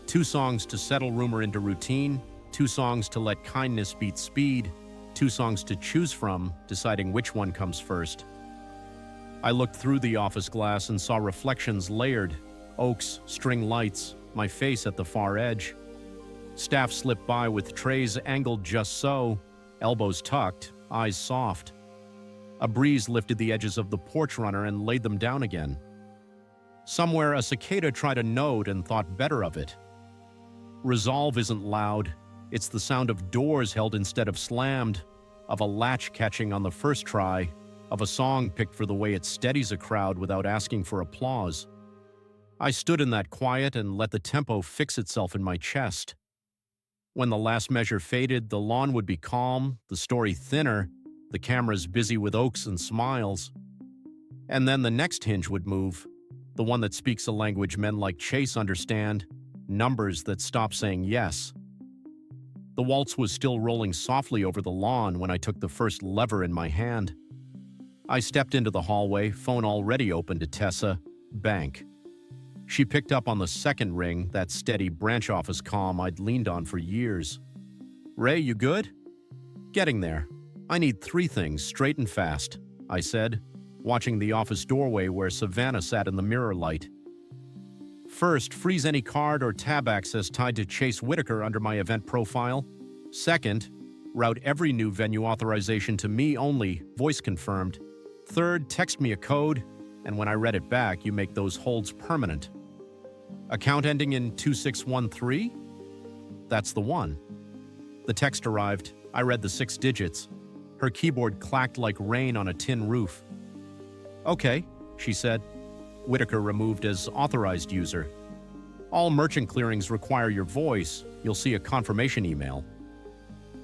2 songs to settle rumor into routine, 2 songs to let kindness beat speed, 2 songs to choose from, deciding which one comes first. I looked through the office glass and saw reflections layered, oaks, string lights, my face at the far edge. Staff slipped by with trays angled just so, elbows tucked, eyes soft. A breeze lifted the edges of the porch runner and laid them down again. Somewhere a cicada tried a note and thought better of it. Resolve isn't loud. It's the sound of doors held instead of slammed, of a latch catching on the first try, of a song picked for the way it steadies a crowd without asking for applause. I stood in that quiet and let the tempo fix itself in my chest. When the last measure faded, the lawn would be calm, the story thinner, the cameras busy with oaks and smiles. And then the next hinge would move, the one that speaks a language men like Chase understand, numbers that stop saying yes. The waltz was still rolling softly over the lawn when I took the first lever in my hand. I stepped into the hallway, phone already open to Tessa, bank. She picked up on the second ring, that steady branch office calm I'd leaned on for years. "Ray, you good?" "Getting there. I need 3 things, straight and fast," I said, watching the office doorway where Savannah sat in the mirror light. "First, freeze any card or tab access tied to Chase Whitaker under my event profile. Second, route every new venue authorization to me only, voice confirmed. Third, text me a code, and when I read it back, you make those holds permanent." "Account ending in 2613? "That's the one." The text arrived. I read the 6 digits. Her keyboard clacked like rain on a tin roof. "Okay," she said. Whitaker removed as authorized user. "All merchant clearings require your voice. You'll see a confirmation email."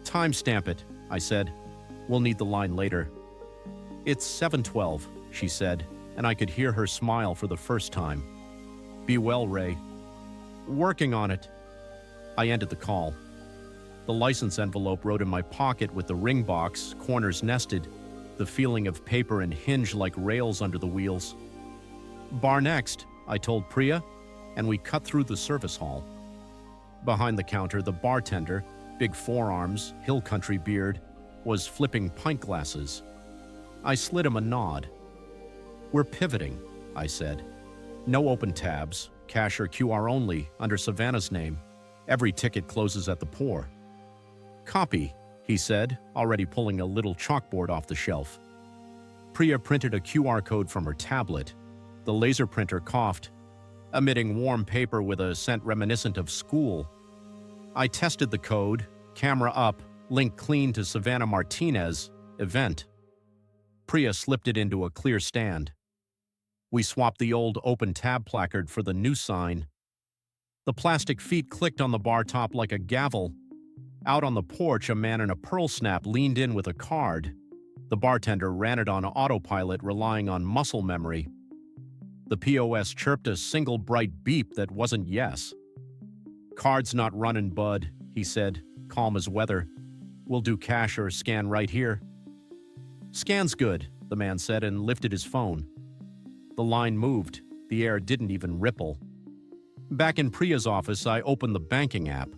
"Timestamp it," I said. "We'll need the line later." "It's 7:12, she said, and I could hear her smile for the first time. "Be well, Ray." "Working on it." I ended the call. The license envelope wrote in my pocket with the ring box, corners nested, the feeling of paper and hinge like rails under the wheels. "Bar next," I told Priya, and we cut through the service hall. Behind the counter, the bartender, big forearms, hill country beard, was flipping pint glasses. I slid him a nod. "We're pivoting," I said. "No open tabs, cash or QR only, under Savannah's name. Every ticket closes at the pour." "Copy," he said, already pulling a little chalkboard off the shelf. Priya printed a QR code from her tablet. The laser printer coughed, emitting warm paper with a scent reminiscent of school. I tested the code, camera up, link clean to Savannah Martinez, event. Priya slipped it into a clear stand. We swapped the old open tab placard for the new sign. The plastic feet clicked on the bar top like a gavel. Out on the porch, a man in a pearl snap leaned in with a card. The bartender ran it on autopilot, relying on muscle memory. The POS chirped a single bright beep that wasn't yes. "Card's not running, bud," he said, calm as weather. "We'll do cash or scan right here." "Scan's good," the man said and lifted his phone. The line moved. The air didn't even ripple. Back in Priya's office, I opened the banking app.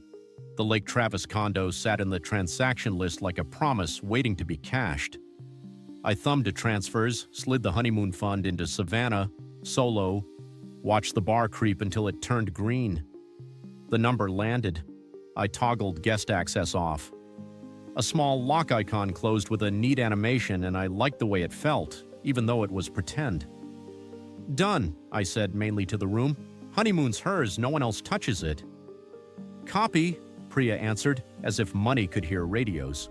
The Lake Travis condo sat in the transaction list like a promise waiting to be cashed. I thumbed to transfers, slid the honeymoon fund into Savannah, solo, watched the bar creep until it turned green. The number landed. I toggled guest access off. A small lock icon closed with a neat animation, and I liked the way it felt, even though it was pretend. "Done," I said mainly to the room. "Honeymoon's hers, no one else touches it." "Copy," Priya answered, as if money could hear radios.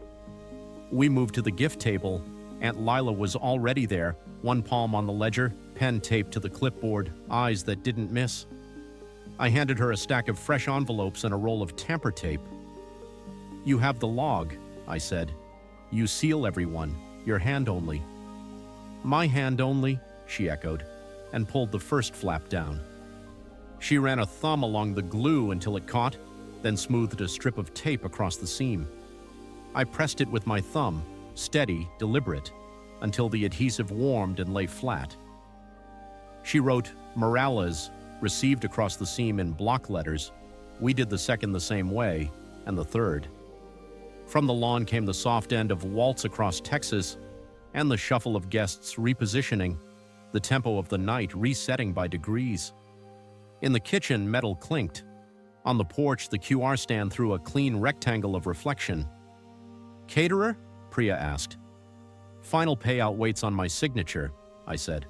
We moved to the gift table. Aunt Lila was already there, one palm on the ledger, pen taped to the clipboard, eyes that didn't miss. I handed her a stack of fresh envelopes and a roll of tamper tape. "You have the log," I said. "You seal everyone, your hand only." "My hand only," she echoed, and pulled the first flap down. She ran a thumb along the glue until it caught, then smoothed a strip of tape across the seam. I pressed it with my thumb, steady, deliberate, until the adhesive warmed and lay flat. She wrote Morales, received across the seam in block letters. We did the second the same way, and the third. From the lawn came the soft end of Waltz Across Texas and the shuffle of guests repositioning, the tempo of the night resetting by degrees. In the kitchen, metal clinked. On the porch, the QR stand threw a clean rectangle of reflection. "Caterer?" Priya asked. "Final payout waits on my signature," I said.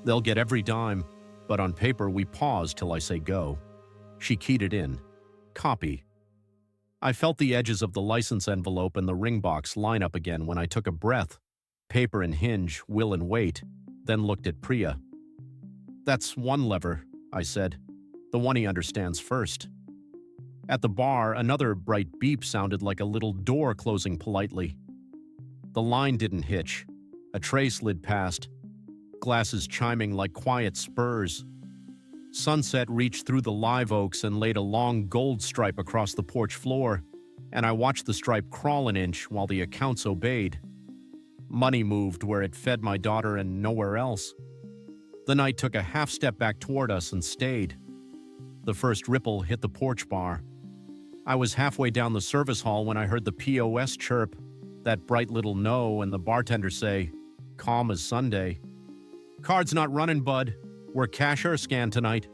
"They'll get every dime, but on paper we pause till I say go." She keyed it in. Copy. I felt the edges of the license envelope and the ring box line up again when I took a breath. Paper and hinge, will and wait, then looked at Priya. "That's one lever," I said. "The one he understands first." At the bar, another bright beep sounded like a little door closing politely. The line didn't hitch. A tray slid past, glasses chiming like quiet spurs. Sunset reached through the live oaks and laid a long gold stripe across the porch floor, and I watched the stripe crawl an inch while the accounts obeyed. Money moved where it fed my daughter and nowhere else. The night took a half step back toward us and stayed. The first ripple hit the porch bar. I was halfway down the service hall when I heard the POS chirp, that bright little no, and the bartender say, calm as Sunday, "Card's not running, bud. We're cash or scan tonight."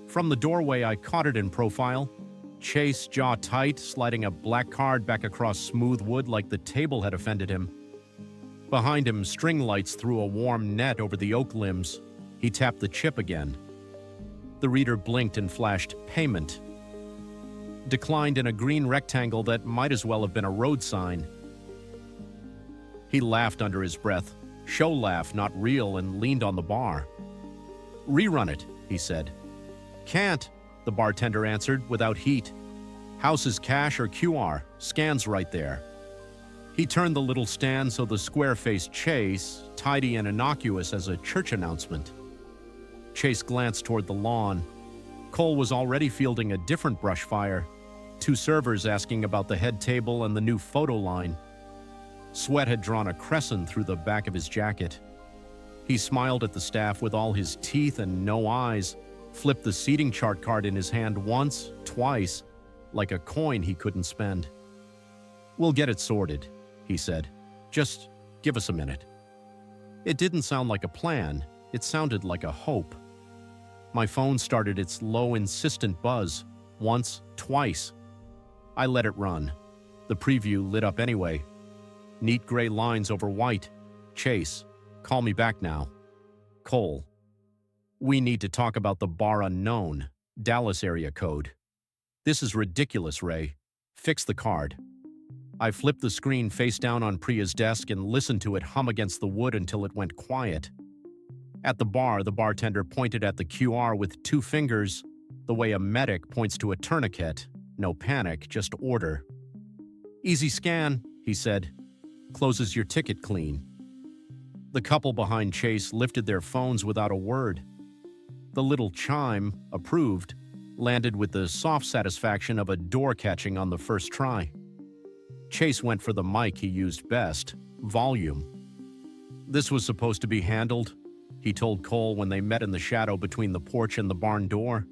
From the doorway, I caught it in profile. Chase, jaw tight, sliding a black card back across smooth wood like the table had offended him. Behind him, string lights threw a warm net over the oak limbs. He tapped the chip again. The reader blinked and flashed payment. Declined in a green rectangle that might as well have been a road sign. He laughed under his breath, show laugh, not real, and leaned on the bar. "Rerun it," he said. "Can't," the bartender answered without heat. "House is cash or QR, scan's right there." He turned the little stand so the square-faced Chase, tidy and innocuous as a church announcement. Chase glanced toward the lawn. Cole was already fielding a different brush fire, 2 servers asking about the head table and the new photo line. Sweat had drawn a crescent through the back of his jacket. He smiled at the staff with all his teeth and no eyes, flipped the seating chart card in his hand once, twice, like a coin he couldn't spend. "We'll get it sorted," he said. "Just give us a minute." It didn't sound like a plan. It sounded like a hope. My phone started its low, insistent buzz. Once, twice. I let it run. The preview lit up anyway. Neat gray lines over white. Chase, call me back now. Cole. We need to talk about the bar unknown, Dallas area code. This is ridiculous, Ray. Fix the card. I flipped the screen face down on Priya's desk and listened to it hum against the wood until it went quiet. At the bar, the bartender pointed at the QR with 2 fingers, the way a medic points to a tourniquet. No panic, just order. "Easy scan," he said. "Closes your ticket clean." The couple behind Chase lifted their phones without a word. The little chime, approved, landed with the soft satisfaction of a door catching on the first try. Chase went for the mic he used best, volume. "This was supposed to be handled," he told Cole when they met in the shadow between the porch and the barn door.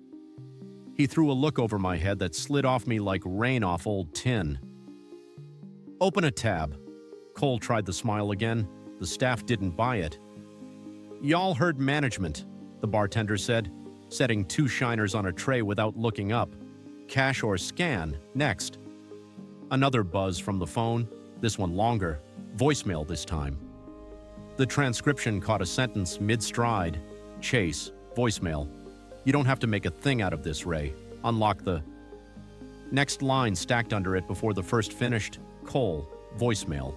He threw a look over my head that slid off me like rain off old tin. "Open a tab." Cole tried the smile again. The staff didn't buy it. "Y'all heard management," the bartender said, setting 2 shiners on a tray without looking up. "Cash or scan, next." Another buzz from the phone, this one longer, voicemail this time. The transcription caught a sentence mid-stride. Chase, voicemail. "You don't have to make a thing out of this, Ray. Unlock the..." Next line stacked under it before the first finished. Cole, voicemail.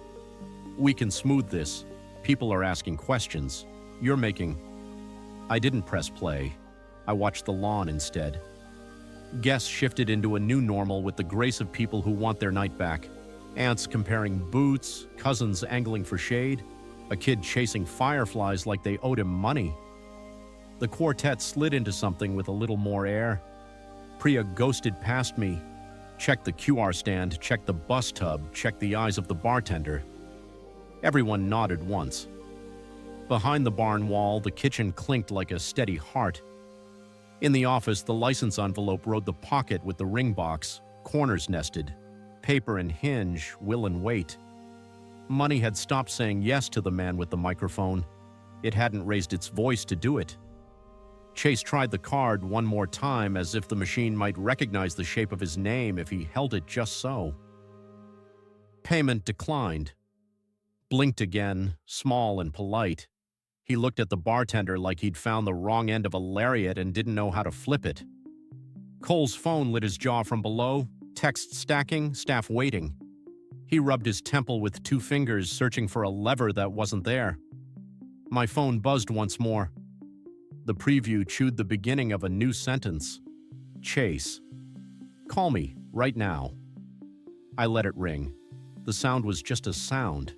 We can smooth this. People are asking questions. You're making... I didn't press play. I watched the lawn instead. Guests shifted into a new normal with the grace of people who want their night back. Aunts comparing boots, cousins angling for shade, a kid chasing fireflies like they owed him money. The quartet slid into something with a little more air. Priya ghosted past me, checked the QR stand, checked the bus tub, checked the eyes of the bartender. Everyone nodded once. Behind the barn wall, the kitchen clinked like a steady heart. In the office, the license envelope rode the pocket with the ring box, corners nested, paper and hinge, will and wait. Money had stopped saying yes to the man with the microphone. It hadn't raised its voice to do it. Chase tried the card one more time as if the machine might recognize the shape of his name if he held it just so. Payment declined. Blinked again, small and polite. He looked at the bartender like he'd found the wrong end of a lariat and didn't know how to flip it. Cole's phone lit his jaw from below, text stacking, staff waiting. He rubbed his temple with 2 fingers, searching for a lever that wasn't there. My phone buzzed once more. The preview chewed the beginning of a new sentence. Chase. Call me, right now. I let it ring. The sound was just a sound.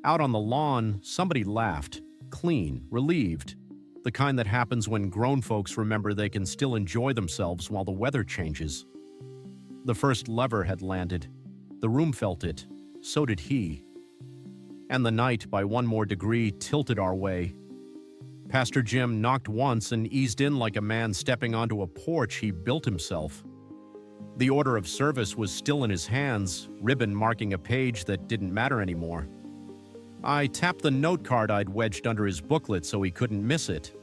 Out on the lawn, somebody laughed, clean, relieved, the kind that happens when grown folks remember they can still enjoy themselves while the weather changes. The first lever had landed. The room felt it. So did he. And the night, by one more degree, tilted our way. Pastor Jim knocked once and eased in like a man stepping onto a porch he built himself. The order of service was still in his hands, ribbon marking a page that didn't matter anymore. I tapped the note card I'd wedged under his booklet so he couldn't miss it.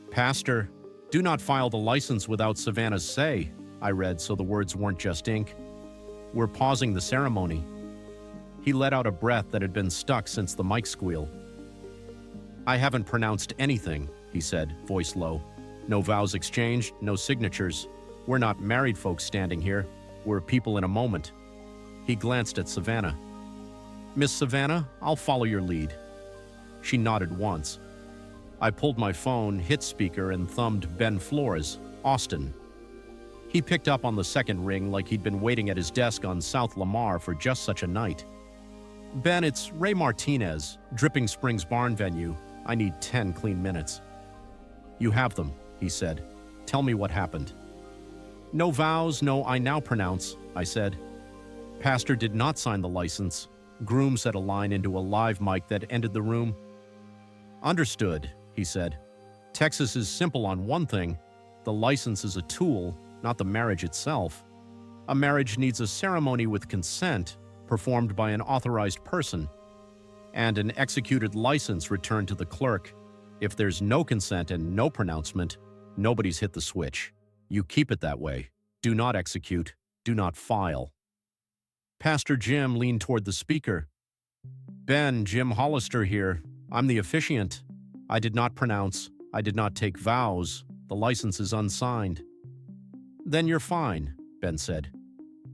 Pastor, do not file the license without Savannah's say, I read so the words weren't just ink. We're pausing the ceremony. He let out a breath that had been stuck since the mic squeal. I haven't pronounced anything, he said, voice low. No vows exchanged, no signatures. We're not married folks standing here. We're people in a moment. He glanced at Savannah. Miss Savannah, I'll follow your lead. She nodded once. I pulled my phone, hit speaker, and thumbed Ben Flores, Austin. He picked up on the second ring like he'd been waiting at his desk on South Lamar for just such a night. Ben, it's Ray Martinez, Dripping Springs Barn Venue. I need 10 clean minutes. You have them, he said. Tell me what happened. No vows, no I now pronounce, I said. Pastor did not sign the license. Groom said a line into a live mic that ended the room. Understood, he said. Texas is simple on one thing. The license is a tool, not the marriage itself. A marriage needs a ceremony with consent, performed by an authorized person, and an executed license returned to the clerk. If there's no consent and no pronouncement, nobody's hit the switch. You keep it that way. Do not execute. Do not file. Pastor Jim leaned toward the speaker. Ben, Jim Hollister here. I'm the officiant. I did not pronounce. I did not take vows. The license is unsigned. Then you're fine, Ben said.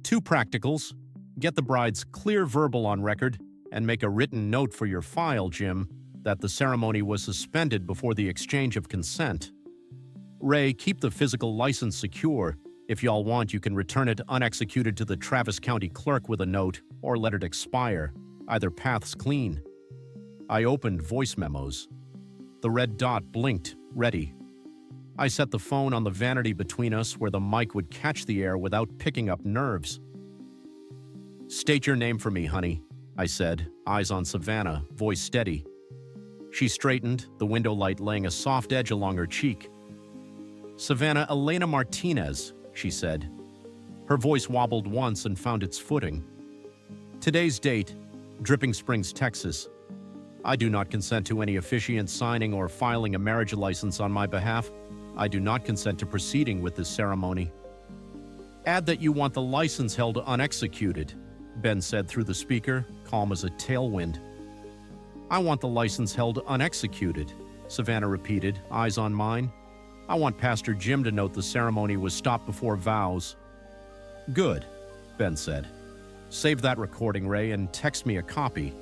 2 practicals. Get the bride's clear verbal on record and make a written note for your file, Jim, that the ceremony was suspended before the exchange of consent. Ray, keep the physical license secure. If y'all want, you can return it unexecuted to the Travis County clerk with a note, or let it expire. Either path's clean. I opened voice memos. The red dot blinked, ready. I set the phone on the vanity between us where the mic would catch the air without picking up nerves. State your name for me, honey, I said, eyes on Savannah, voice steady. She straightened, the window light laying a soft edge along her cheek. Savannah Elena Martinez, she said. Her voice wobbled once and found its footing. Today's date, Dripping Springs, Texas. I do not consent to any officiant signing or filing a marriage license on my behalf. I do not consent to proceeding with this ceremony. Add that you want the license held unexecuted, Ben said through the speaker, calm as a tailwind. I want the license held unexecuted, Savannah repeated, eyes on mine. I want Pastor Jim to note the ceremony was stopped before vows. Good, Ben said. Save that recording, Ray, and text me a copy.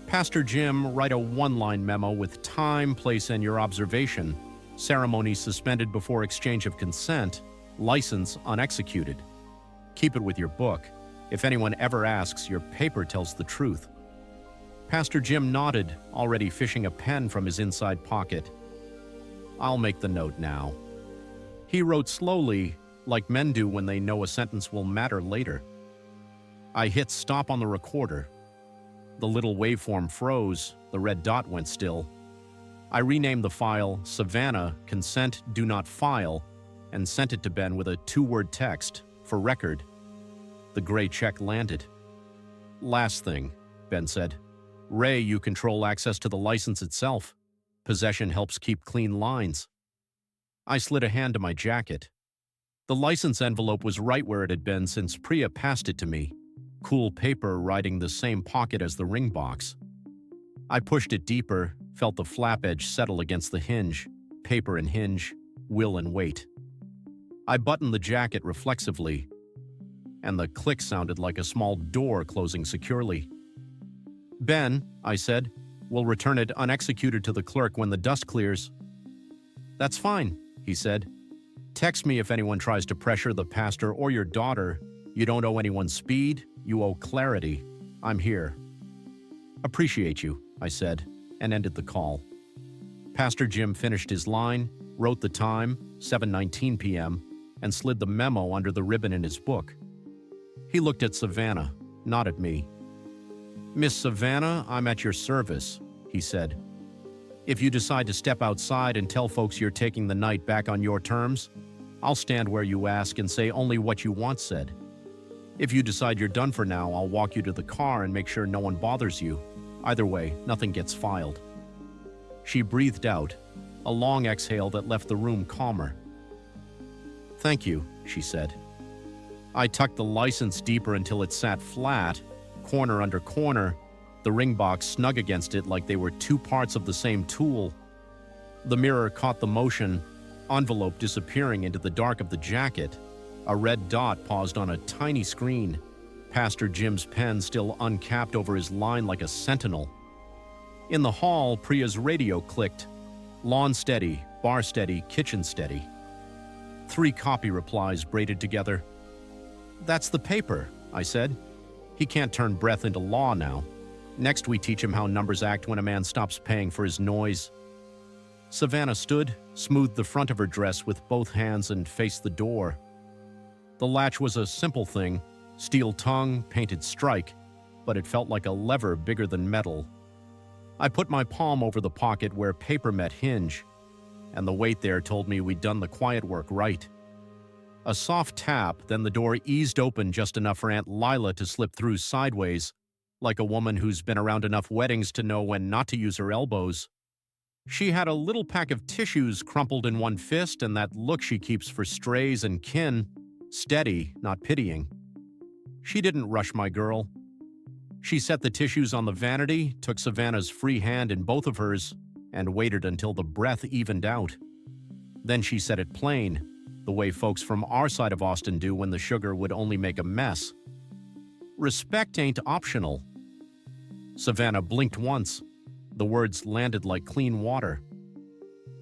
Pastor Jim, write a one-line memo with time, place, and your observation. Ceremony suspended before exchange of consent. License unexecuted. Keep it with your book. If anyone ever asks, your paper tells the truth. Pastor Jim nodded, already fishing a pen from his inside pocket. I'll make the note now. He wrote slowly, like men do when they know a sentence will matter later. I hit stop on the recorder. The little waveform froze, the red dot went still. I renamed the file Savannah Consent Do Not File and sent it to Ben with a 2-word text, for record. The gray check landed. Last thing, Ben said. Ray, you control access to the license itself. Possession helps keep clean lines. I slid a hand to my jacket. The license envelope was right where it had been since Priya passed it to me. Cool paper riding the same pocket as the ring box. I pushed it deeper, felt the flap edge settle against the hinge, paper and hinge, will and weight. I buttoned the jacket reflexively, and the click sounded like a small door closing securely. Ben, I said, will return it unexecuted to the clerk when the dust clears. That's fine, he said. Text me if anyone tries to pressure the pastor or your daughter. You don't owe anyone speed, you owe clarity. I'm here. Appreciate you, I said, and ended the call. Pastor Jim finished his line, wrote the time, 7:19 p.m., and slid the memo under the ribbon in his book. He looked at Savannah, not at me. Miss Savannah, I'm at your service, he said. If you decide to step outside and tell folks you're taking the night back on your terms, I'll stand where you ask and say only what you want said. If you decide you're done for now, I'll walk you to the car and make sure no one bothers you. Either way, nothing gets filed. She breathed out, a long exhale that left the room calmer. Thank you, she said. I tucked the license deeper until it sat flat, corner under corner, the ring box snug against it like they were two parts of the same tool. The mirror caught the motion, envelope disappearing into the dark of the jacket. A red dot paused on a tiny screen, Pastor Jim's pen still uncapped over his line like a sentinel. In the hall, Priya's radio clicked. Lawn steady, bar steady, kitchen steady. 3 copy replies braided together. That's the paper, I said. He can't turn breath into law now. Next we teach him how numbers act when a man stops paying for his noise. Savannah stood, smoothed the front of her dress with both hands and faced the door. The latch was a simple thing, steel tongue, painted strike, but it felt like a lever bigger than metal. I put my palm over the pocket where paper met hinge, and the weight there told me we'd done the quiet work right. A soft tap, then the door eased open just enough for Aunt Lila to slip through sideways, like a woman who's been around enough weddings to know when not to use her elbows. She had a little pack of tissues crumpled in one fist and that look she keeps for strays and kin, steady, not pitying. She didn't rush my girl. She set the tissues on the vanity, took Savannah's free hand in both of hers, and waited until the breath evened out. Then she said it plain, the way folks from our side of Austin do when the sugar would only make a mess. Respect ain't optional. Savannah blinked once. The words landed like clean water.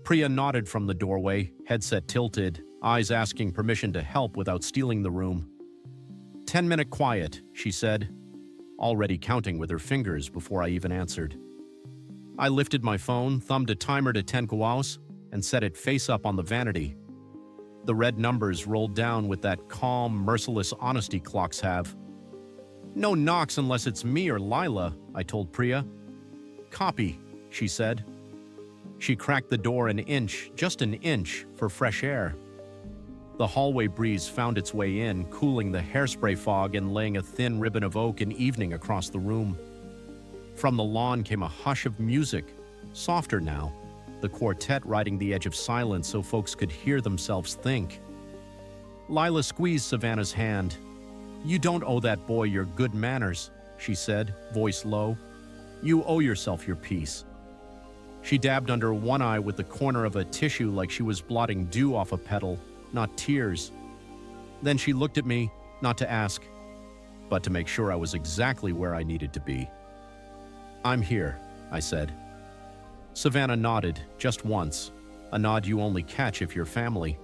Priya nodded from the doorway, headset tilted, eyes asking permission to help without stealing the room. 10-minute quiet, she said, already counting with her fingers before I even answered. I lifted my phone, thumbed a timer to 10 kuaus, and set it face up on the vanity. The red numbers rolled down with that calm, merciless honesty clocks have. No knocks unless it's me or Lila, I told Priya. Copy, she said. She cracked the door an inch, just an inch, for fresh air. The hallway breeze found its way in, cooling the hairspray fog and laying a thin ribbon of oak and evening across the room. From the lawn came a hush of music, softer now, the quartet riding the edge of silence so folks could hear themselves think. Lila squeezed Savannah's hand. You don't owe that boy your good manners, she said, voice low. You owe yourself your peace. She dabbed under one eye with the corner of a tissue like she was blotting dew off a petal, not tears. Then she looked at me, not to ask, but to make sure I was exactly where I needed to be. I'm here, I said. Savannah nodded, just once, a nod you only catch if you're family.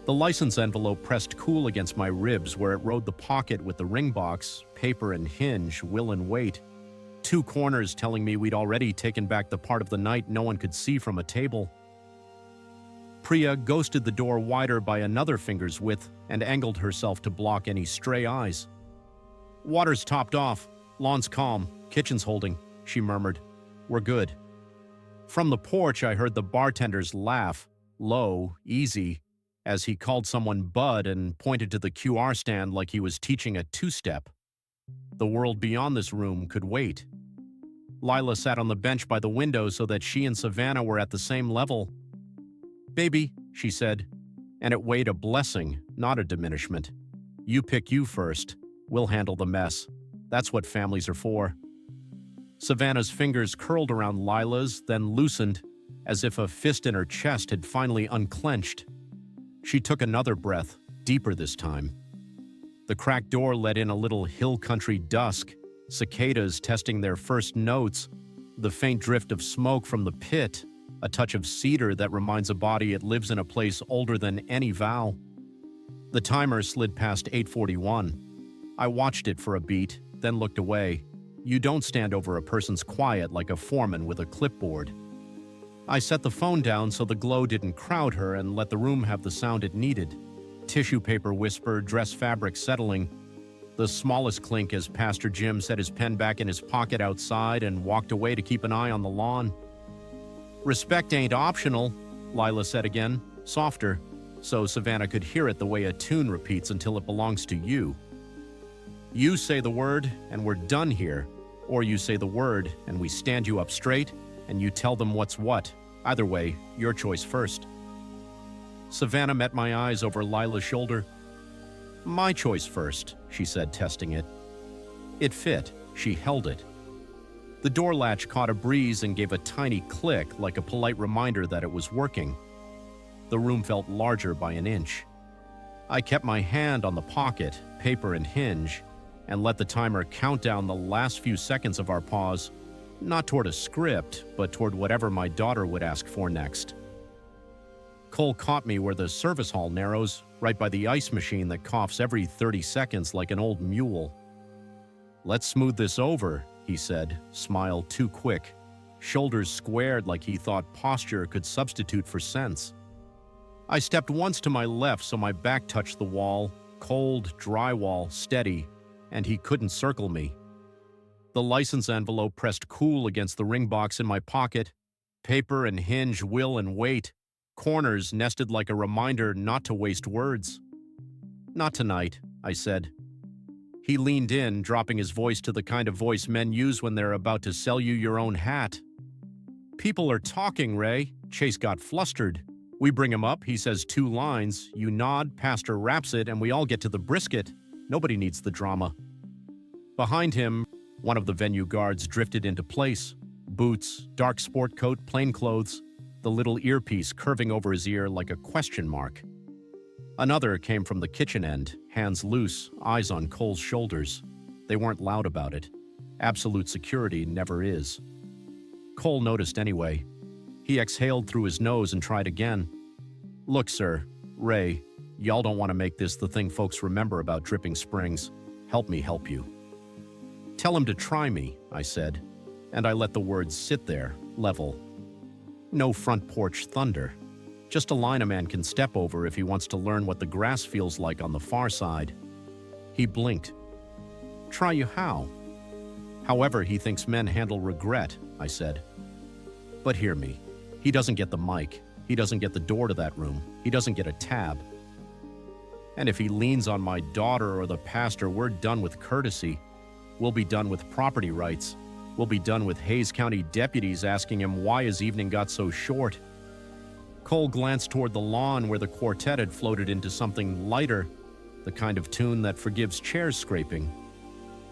The license envelope pressed cool against my ribs where it rode the pocket with the ring box, paper and hinge, will and wait. Two corners telling me we'd already taken back the part of the night no one could see from a table. Priya ghosted the door wider by another finger's width and angled herself to block any stray eyes. Water's topped off, lawn's calm, kitchen's holding, she murmured. We're good. From the porch I heard the bartender's laugh, low, easy, as he called someone Bud and pointed to the QR stand like he was teaching a two-step. The world beyond this room could wait. Lila sat on the bench by the window so that she and Savannah were at the same level. Baby, she said, and it weighed a blessing, not a diminishment. You pick you first. We'll handle the mess. That's what families are for. Savannah's fingers curled around Lila's, then loosened, as if a fist in her chest had finally unclenched. She took another breath, deeper this time. The cracked door let in a little hill country dusk, cicadas testing their first notes, the faint drift of smoke from the pit, a touch of cedar that reminds a body it lives in a place older than any vow. The timer slid past 8:41. I watched it for a beat, then looked away. You don't stand over a person's quiet like a foreman with a clipboard. I set the phone down so the glow didn't crowd her and let the room have the sound it needed. Tissue paper whisper, dress fabric settling. The smallest clink as Pastor Jim set his pen back in his pocket outside and walked away to keep an eye on the lawn. Respect ain't optional, Lila said again, softer, so Savannah could hear it the way a tune repeats until it belongs to you. You say the word and we're done here, or you say the word and we stand you up straight and you tell them what's what. Either way, your choice first. Savannah met my eyes over Lila's shoulder. My choice first, she said, testing it. It fit. She held it. The door latch caught a breeze and gave a tiny click like a polite reminder that it was working. The room felt larger by an inch. I kept my hand on the pocket, paper and hinge, and let the timer count down the last few seconds of our pause, not toward a script, but toward whatever my daughter would ask for next. Cole caught me where the service hall narrows, right by the ice machine that coughs every 30 seconds like an old mule. Let's smooth this over, he said, smile too quick, shoulders squared like he thought posture could substitute for sense. I stepped once to my left so my back touched the wall, cold, drywall, steady, and he couldn't circle me. The license envelope pressed cool against the ring box in my pocket, paper and hinge, will and wait, corners nested like a reminder not to waste words. Not tonight, I said. He leaned in, dropping his voice to the kind of voice men use when they're about to sell you your own hat. People are talking, Ray. Chase got flustered. We bring him up, he says 2 lines, you nod, pastor raps it, and we all get to the brisket. Nobody needs the drama. Behind him, one of the venue guards drifted into place. Boots, dark sport coat, plain clothes, the little earpiece curving over his ear like a question mark. Another came from the kitchen end, hands loose, eyes on Cole's shoulders. They weren't loud about it. Absolute security never is. Cole noticed anyway. He exhaled through his nose and tried again. Look, sir, Ray, y'all don't want to make this the thing folks remember about Dripping Springs. Help me help you. Tell him to try me, I said, and I let the words sit there, level. No front porch thunder. Just a line a man can step over if he wants to learn what the grass feels like on the far side. He blinked. Try you how? However he thinks men handle regret, I said. But hear me. He doesn't get the mic. He doesn't get the door to that room. He doesn't get a tab. And if he leans on my daughter or the pastor, we're done with courtesy. We'll be done with property rights. We'll be done with Hayes County deputies asking him why his evening got so short. Cole glanced toward the lawn where the quartet had floated into something lighter, the kind of tune that forgives chairs scraping.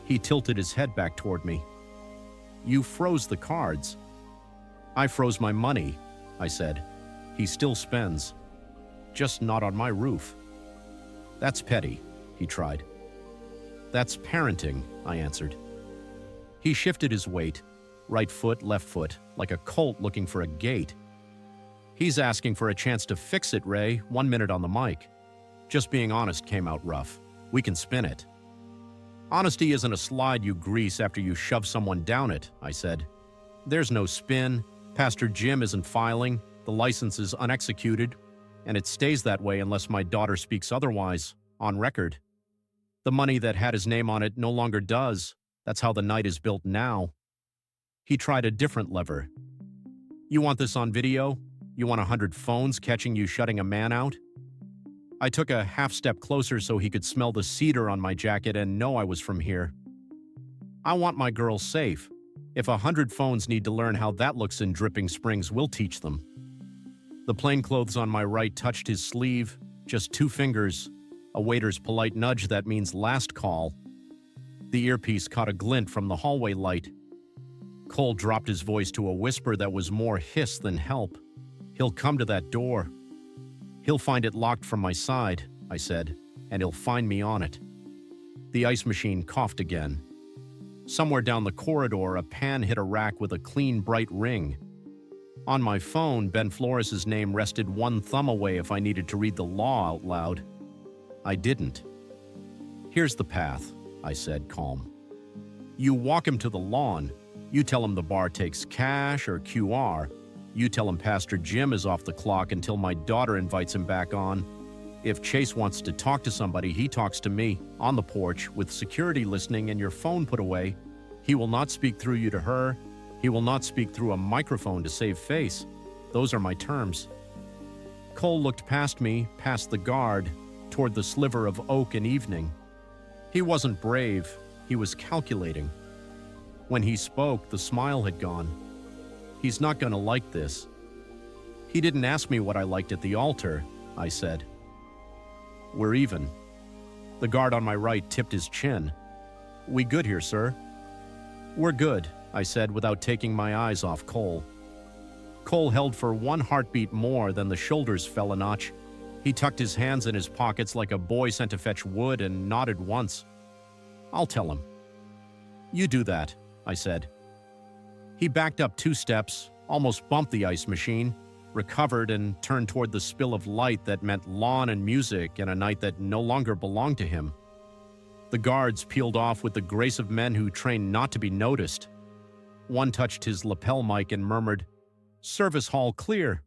He tilted his head back toward me. You froze the cards. I froze my money, I said. He still spends. Just not on my roof. That's petty, he tried. That's parenting, I answered. He shifted his weight, Right foot, left foot, like a colt looking for a gate. He's asking for a chance to fix it, Ray, 1 minute on the mic. Just being honest came out rough. We can spin it. Honesty isn't a slide you grease after you shove someone down it, I said. There's no spin. Pastor Jim isn't filing. The license is unexecuted. And it stays that way unless my daughter speaks otherwise, on record. The money that had his name on it no longer does. That's how the night is built now. He tried a different lever. You want this on video? You want 100 phones catching you shutting a man out? I took a half step closer so he could smell the cedar on my jacket and know I was from here. I want my girl safe. If 100 phones need to learn how that looks in Dripping Springs, we'll teach them. The plainclothes on my right touched his sleeve, just 2 fingers, a waiter's polite nudge that means last call. The earpiece caught a glint from the hallway light. Cole dropped his voice to a whisper that was more hiss than help. He'll come to that door. He'll find it locked from my side, I said, and he'll find me on it. The ice machine coughed again. Somewhere down the corridor, a pan hit a rack with a clean, bright ring. On my phone, Ben Flores's name rested 1 thumb away if I needed to read the law out loud. I didn't. Here's the path, I said, calm. You walk him to the lawn. You tell him the bar takes cash or QR. You tell him Pastor Jim is off the clock until my daughter invites him back on. If Chase wants to talk to somebody, he talks to me, on the porch, with security listening and your phone put away. He will not speak through you to her. He will not speak through a microphone to save face. Those are my terms. Cole looked past me, past the guard, toward the sliver of oak and evening. He wasn't brave. He was calculating. When he spoke, the smile had gone. He's not gonna like this. He didn't ask me what I liked at the altar, I said. We're even. The guard on my right tipped his chin. We good here, sir? We're good, I said without taking my eyes off Cole. Cole held for 1 heartbeat more, then the shoulders fell a notch. He tucked his hands in his pockets like a boy sent to fetch wood and nodded once. I'll tell him. You do that, I said. He backed up 2 steps, almost bumped the ice machine, recovered and turned toward the spill of light that meant lawn and music and a night that no longer belonged to him. The guards peeled off with the grace of men who train not to be noticed. One touched his lapel mic and murmured, "Service hall clear."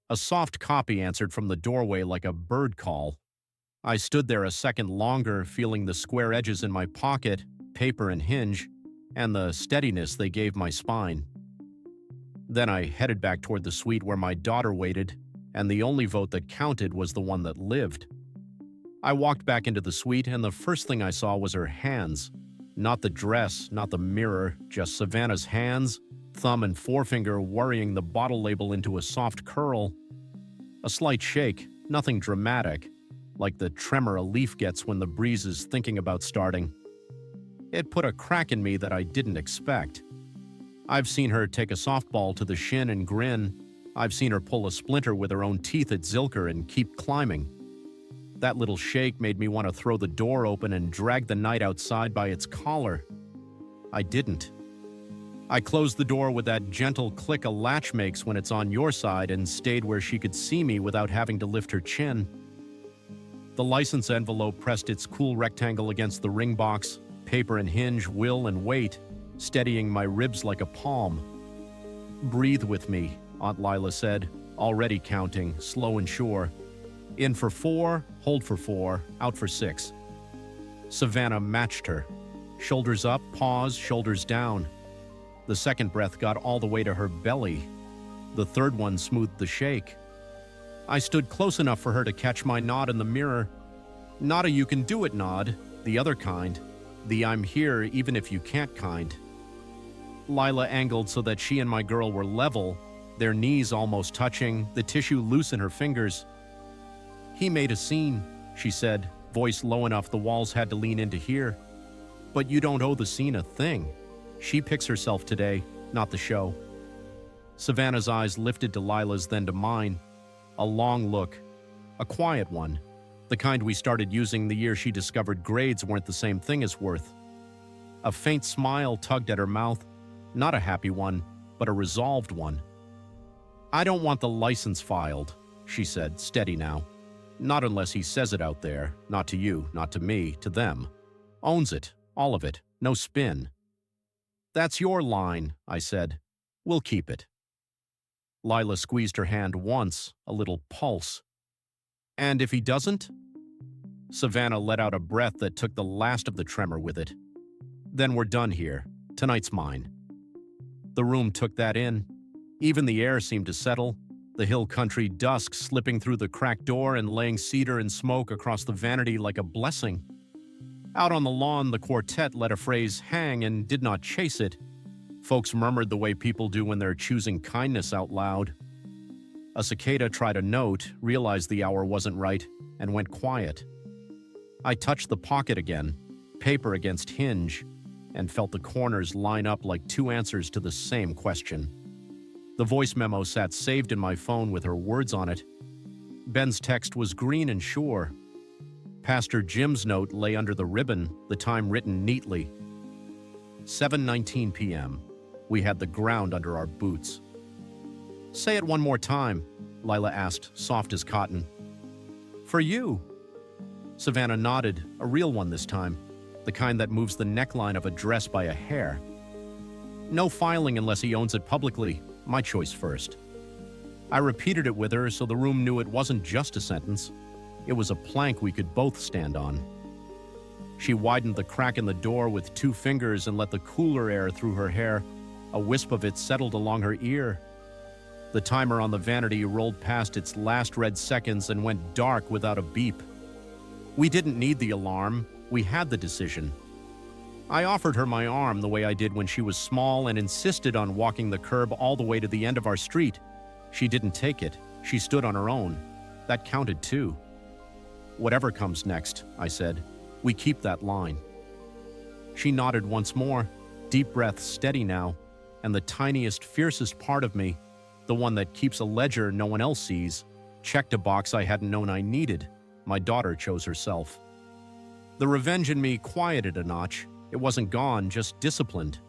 A soft copy answered from the doorway like a bird call. I stood there a second longer, feeling the square edges in my pocket, paper and hinge, and the steadiness they gave my spine. Then I headed back toward the suite where my daughter waited, and the only vote that counted was the one that lived. I walked back into the suite, and the first thing I saw was her hands. Not the dress, not the mirror, just Savannah's hands, thumb and forefinger worrying the bottle label into a soft curl. A slight shake, nothing dramatic, like the tremor a leaf gets when the breeze is thinking about starting. It put a crack in me that I didn't expect. I've seen her take a softball to the shin and grin. I've seen her pull a splinter with her own teeth at Zilker and keep climbing. That little shake made me want to throw the door open and drag the night outside by its collar. I didn't. I closed the door with that gentle click a latch makes when it's on your side and stayed where she could see me without having to lift her chin. The license envelope pressed its cool rectangle against the ring box, paper and hinge, will and weight, steadying my ribs like a palm. "Breathe with me," Aunt Lila said, already counting, slow and sure. In for 4, hold for 4, out for 6. Savannah matched her. Shoulders up, pause, shoulders down. The second breath got all the way to her belly. The third one smoothed the shake. I stood close enough for her to catch my nod in the mirror. Not a "you can do it" nod, the other kind. The "I'm here even if you can't" kind. Lila angled so that she and my girl were level, their knees almost touching, the tissue loose in her fingers. "He made a scene," she said, voice low enough the walls had to lean in to hear. "But you don't owe the scene a thing. She picks herself today, not the show." Savannah's eyes lifted to Lila's, then to mine. A long look. A quiet one. The kind we started using the year she discovered grades weren't the same thing as worth. A faint smile tugged at her mouth. Not a happy one, but a resolved one. "I don't want the license filed," she said, steady now. "Not unless he says it out there. Not to you, not to me, to them. Owns it, all of it, no spin." "That's your line," I said. "We'll keep it." Lila squeezed her hand once, a little pulse. "And if he doesn't?" Savannah let out a breath that took the last of the tremor with it. "Then we're done here. Tonight's mine." The room took that in. Even the air seemed to settle, the hill country dusk slipping through the cracked door and laying cedar and smoke across the vanity like a blessing. Out on the lawn, the quartet let a phrase hang and did not chase it. Folks murmured the way people do when they're choosing kindness out loud. A cicada tried a note, realized the hour wasn't right, and went quiet. I touched the pocket again, paper against hinge, and felt the corners line up like two answers to the same question. The voice memo sat saved in my phone with her words on it. Ben's text was green and sure. Pastor Jim's note lay under the ribbon, the time written neatly. 7:19 p.m. We had the ground under our boots. "Say it one more time," Lila asked, soft as cotton. "For you." Savannah nodded, a real one this time, the kind that moves the neckline of a dress by a hair. "No filing unless he owns it publicly. My choice first." I repeated it with her so the room knew it wasn't just a sentence. It was a plank we could both stand on. She widened the crack in the door with 2 fingers and let the cooler air through her hair. A wisp of it settled along her ear. The timer on the vanity rolled past its last red seconds and went dark without a beep. We didn't need the alarm. We had the decision. I offered her my arm the way I did when she was small and insisted on walking the curb all the way to the end of our street. She didn't take it. She stood on her own. That counted too. "Whatever comes next," I said, "we keep that line." She nodded once more, deep breath steady now, and the tiniest, fiercest part of me, the one that keeps a ledger no one else sees, checked a box I hadn't known I needed. My daughter chose herself. The revenge in me quieted a notch. It wasn't gone, just disciplined.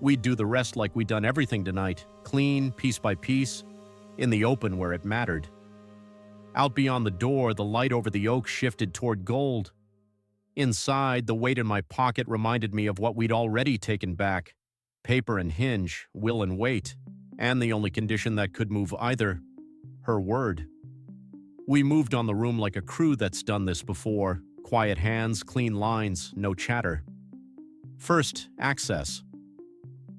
We'd do the rest like we'd done everything tonight, clean, piece by piece, in the open where it mattered. Out beyond the door, the light over the oak shifted toward gold. Inside, the weight in my pocket reminded me of what we'd already taken back. Paper and hinge, will and wait, and the only condition that could move either, her word. We moved on the room like a crew that's done this before. Quiet hands, clean lines, no chatter. First, access.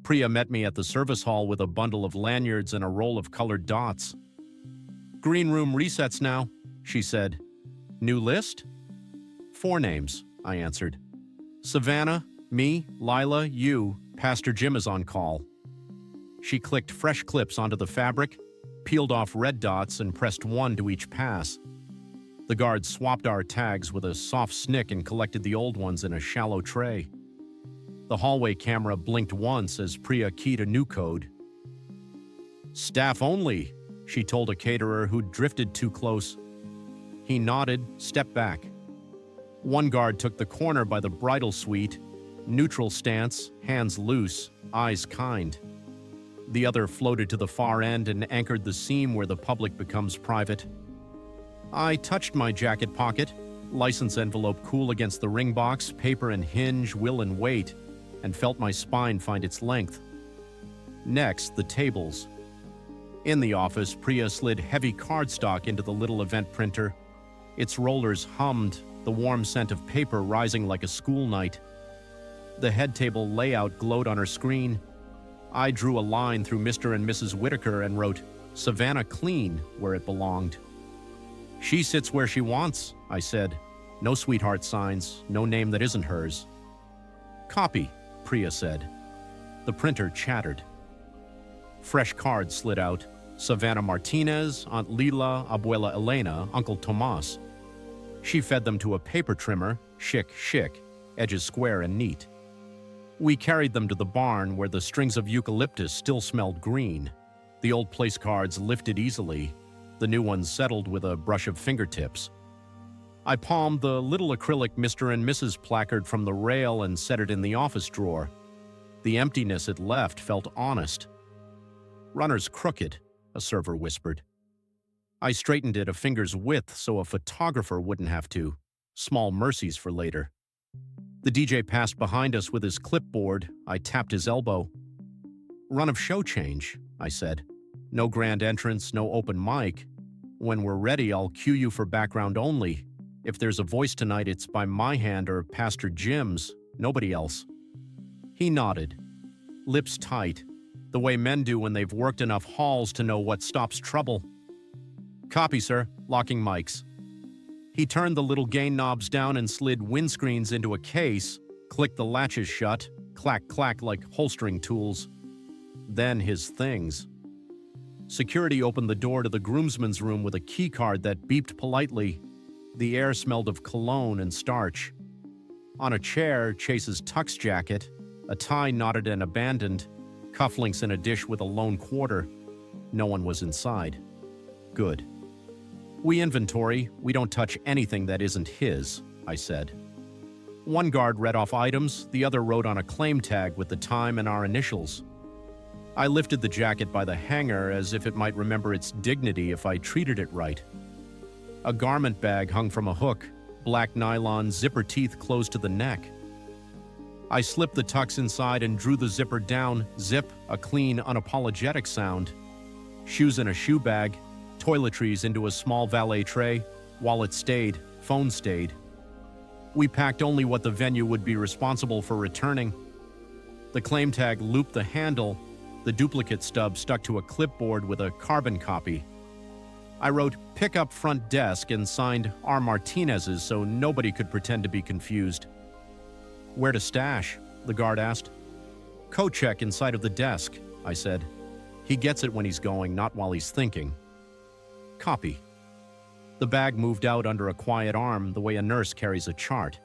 Priya met me at the service hall with a bundle of lanyards and a roll of colored dots. "Green room resets now," she said. "New list?" "4 names," I answered. "Savannah, me, Lila, you, Pastor Jim is on call." She clicked fresh clips onto the fabric, peeled off red dots, and pressed 1 to each pass. The guard swapped our tags with a soft snick and collected the old ones in a shallow tray. The hallway camera blinked once as Priya keyed a new code. "Staff only," she told a caterer who'd drifted too close. He nodded, stepped back. One guard took the corner by the bridal suite, neutral stance, hands loose, eyes kind. The other floated to the far end and anchored the seam where the public becomes private. I touched my jacket pocket, license envelope cool against the ring box, paper and hinge, will and wait, and felt my spine find its length. Next, the tables. In the office, Priya slid heavy cardstock into the little event printer. Its rollers hummed, the warm scent of paper rising like a school night. The head table layout glowed on her screen. I drew a line through Mr. and Mrs. Whitaker and wrote, "Savannah Clean," where it belonged. "She sits where she wants," I said. No sweetheart signs, no name that isn't hers. "Copy," Priya said. The printer chattered. Fresh cards slid out. Savannah Martinez, Aunt Lila, Abuela Elena, Uncle Tomas. She fed them to a paper trimmer, chic, edges square and neat. We carried them to the barn where the strings of eucalyptus still smelled green. The old place cards lifted easily, the new ones settled with a brush of fingertips. I palmed the little acrylic Mr. and Mrs. placard from the rail and set it in the office drawer. The emptiness it left felt honest. "Runner's crooked," a server whispered. I straightened it a finger's width so a photographer wouldn't have to. Small mercies for later. The DJ passed behind us with his clipboard. I tapped his elbow. "Run of show change," I said. "No grand entrance, no open mic. When we're ready, I'll cue you for background only. If there's a voice tonight, it's by my hand or Pastor Jim's, nobody else." He nodded, lips tight, the way men do when they've worked enough halls to know what stops trouble. "Copy, sir. Locking mics." He turned the little gain knobs down and slid windscreens into a case, clicked the latches shut, clack clack like holstering tools. Then his things. Security opened the door to the groomsman's room with a keycard that beeped politely. The air smelled of cologne and starch. On a chair, Chase's tux jacket, a tie knotted and abandoned, cufflinks in a dish with a lone quarter. No one was inside. Good. "We inventory, we don't touch anything that isn't his," I said. One guard read off items, the other wrote on a claim tag with the time and our initials. I lifted the jacket by the hanger as if it might remember its dignity if I treated it right. A garment bag hung from a hook, black nylon, zipper teeth closed to the neck. I slipped the tux inside and drew the zipper down, zip, a clean, unapologetic sound. Shoes in a shoe bag, toiletries into a small valet tray, wallet stayed, phone stayed. We packed only what the venue would be responsible for returning. The claim tag looped the handle, the duplicate stub stuck to a clipboard with a carbon copy. I wrote "Pick up front desk" and signed R. Martinez's so nobody could pretend to be confused. "Where to stash?" the guard asked. "Coat check inside of the desk," I said. "He gets it when he's going, not while he's thinking." Copy. The bag moved out under a quiet arm the way a nurse carries a chart.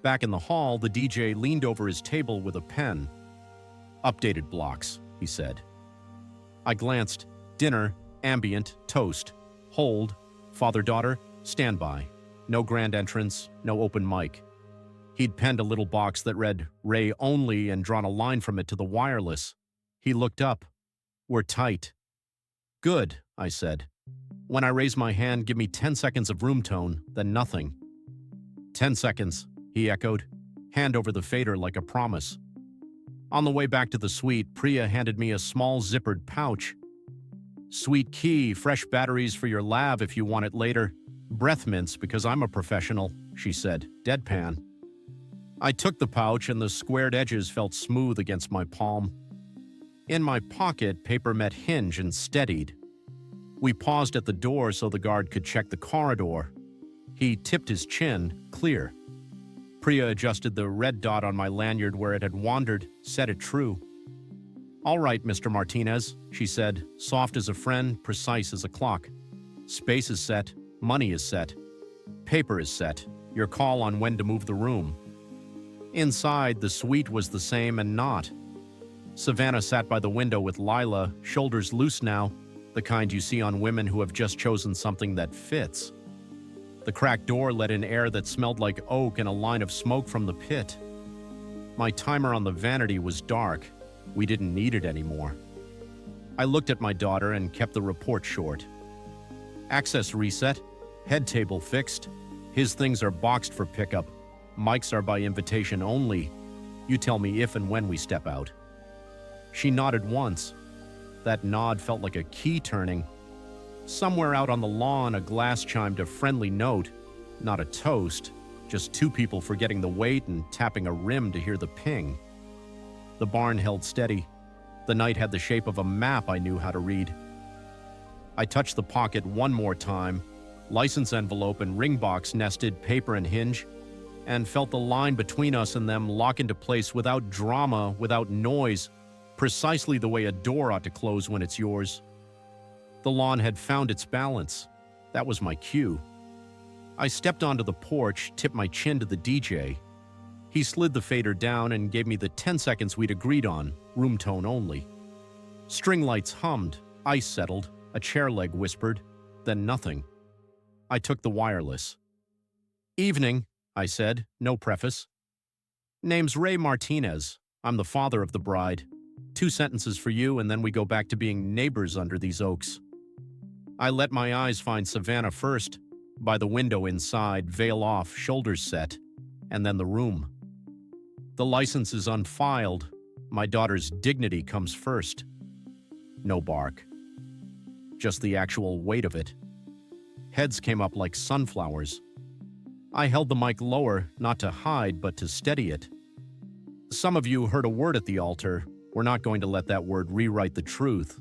Back in the hall, the DJ leaned over his table with a pen. "Updated blocks," he said. I glanced. Dinner, ambient, toast. Hold, father-daughter, standby. No grand entrance, no open mic. He'd penned a little box that read "Ray only" and drawn a line from it to the wireless. He looked up. "We're tight." "Good," I said. When I raise my hand, give me 10 seconds of room tone, then nothing. 10 seconds, he echoed. Hand over the fader like a promise. On the way back to the suite, Priya handed me a small zippered pouch. "Sweet key, fresh batteries for your lab if you want it later. Breath mints because I'm a professional," she said, deadpan. I took the pouch and the squared edges felt smooth against my palm. In my pocket, paper met hinge and steadied. We paused at the door so the guard could check the corridor. He tipped his chin, clear. Priya adjusted the red dot on my lanyard where it had wandered, set it true. "All right, Mr. Martinez," she said, soft as a friend, precise as a clock. "Space is set, money is set. Paper is set, your call on when to move the room." Inside, the suite was the same and not. Savannah sat by the window with Lila, shoulders loose now, the kind you see on women who have just chosen something that fits. The cracked door let in air that smelled like oak and a line of smoke from the pit. My timer on the vanity was dark. We didn't need it anymore. I looked at my daughter and kept the report short. Access reset, head table fixed. His things are boxed for pickup. Mics are by invitation only. You tell me if and when we step out. She nodded once. That nod felt like a key turning. Somewhere out on the lawn, a glass chimed a friendly note. Not a toast, just two people forgetting the weight and tapping a rim to hear the ping. The barn held steady. The night had the shape of a map I knew how to read. I touched the pocket one more time, license envelope and ring box nested, paper and hinge, and felt the line between us and them lock into place without drama, without noise, precisely the way a door ought to close when it's yours. The lawn had found its balance. That was my cue. I stepped onto the porch, tipped my chin to the DJ. He slid the fader down and gave me the 10 seconds we'd agreed on, room tone only. String lights hummed, ice settled, a chair leg whispered, then nothing. I took the wireless. "Evening," I said, no preface. "Name's Ray Martinez. I'm the father of the bride. 2 sentences for you, and then we go back to being neighbors under these oaks. I let my eyes find Savannah first, by the window inside, veil off, shoulders set, and then the room. The license is unfiled. My daughter's dignity comes first. No bark. Just the actual weight of it. Heads came up like sunflowers. I held the mic lower, not to hide, but to steady it. Some of you heard a word at the altar. We're not going to let that word rewrite the truth.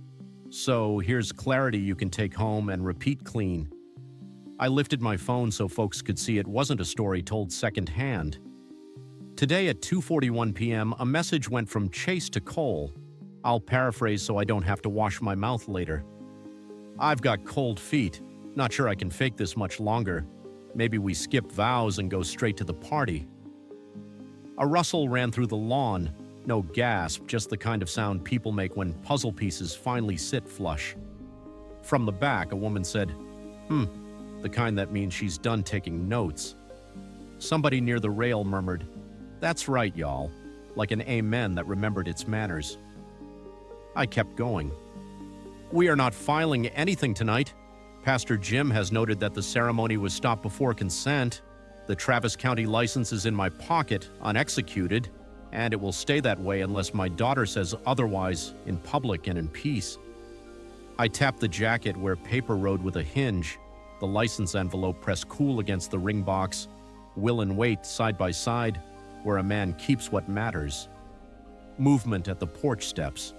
So here's clarity you can take home and repeat clean. I lifted my phone so folks could see it wasn't a story told secondhand. Today at 2:41 p.m., a message went from Chase to Cole. I'll paraphrase so I don't have to wash my mouth later. I've got cold feet. Not sure I can fake this much longer. Maybe we skip vows and go straight to the party. A rustle ran through the lawn. No gasp, just the kind of sound people make when puzzle pieces finally sit flush. From the back, a woman said, the kind that means she's done taking notes. Somebody near the rail murmured, "That's right, y'all," like an amen that remembered its manners. I kept going. We are not filing anything tonight. Pastor Jim has noted that the ceremony was stopped before consent. The Travis County license is in my pocket, unexecuted, and it will stay that way unless my daughter says otherwise in public and in peace. I tapped the jacket where paper rode with a hinge, the license envelope pressed cool against the ring box, will and wait side by side, where a man keeps what matters. Movement at the porch steps.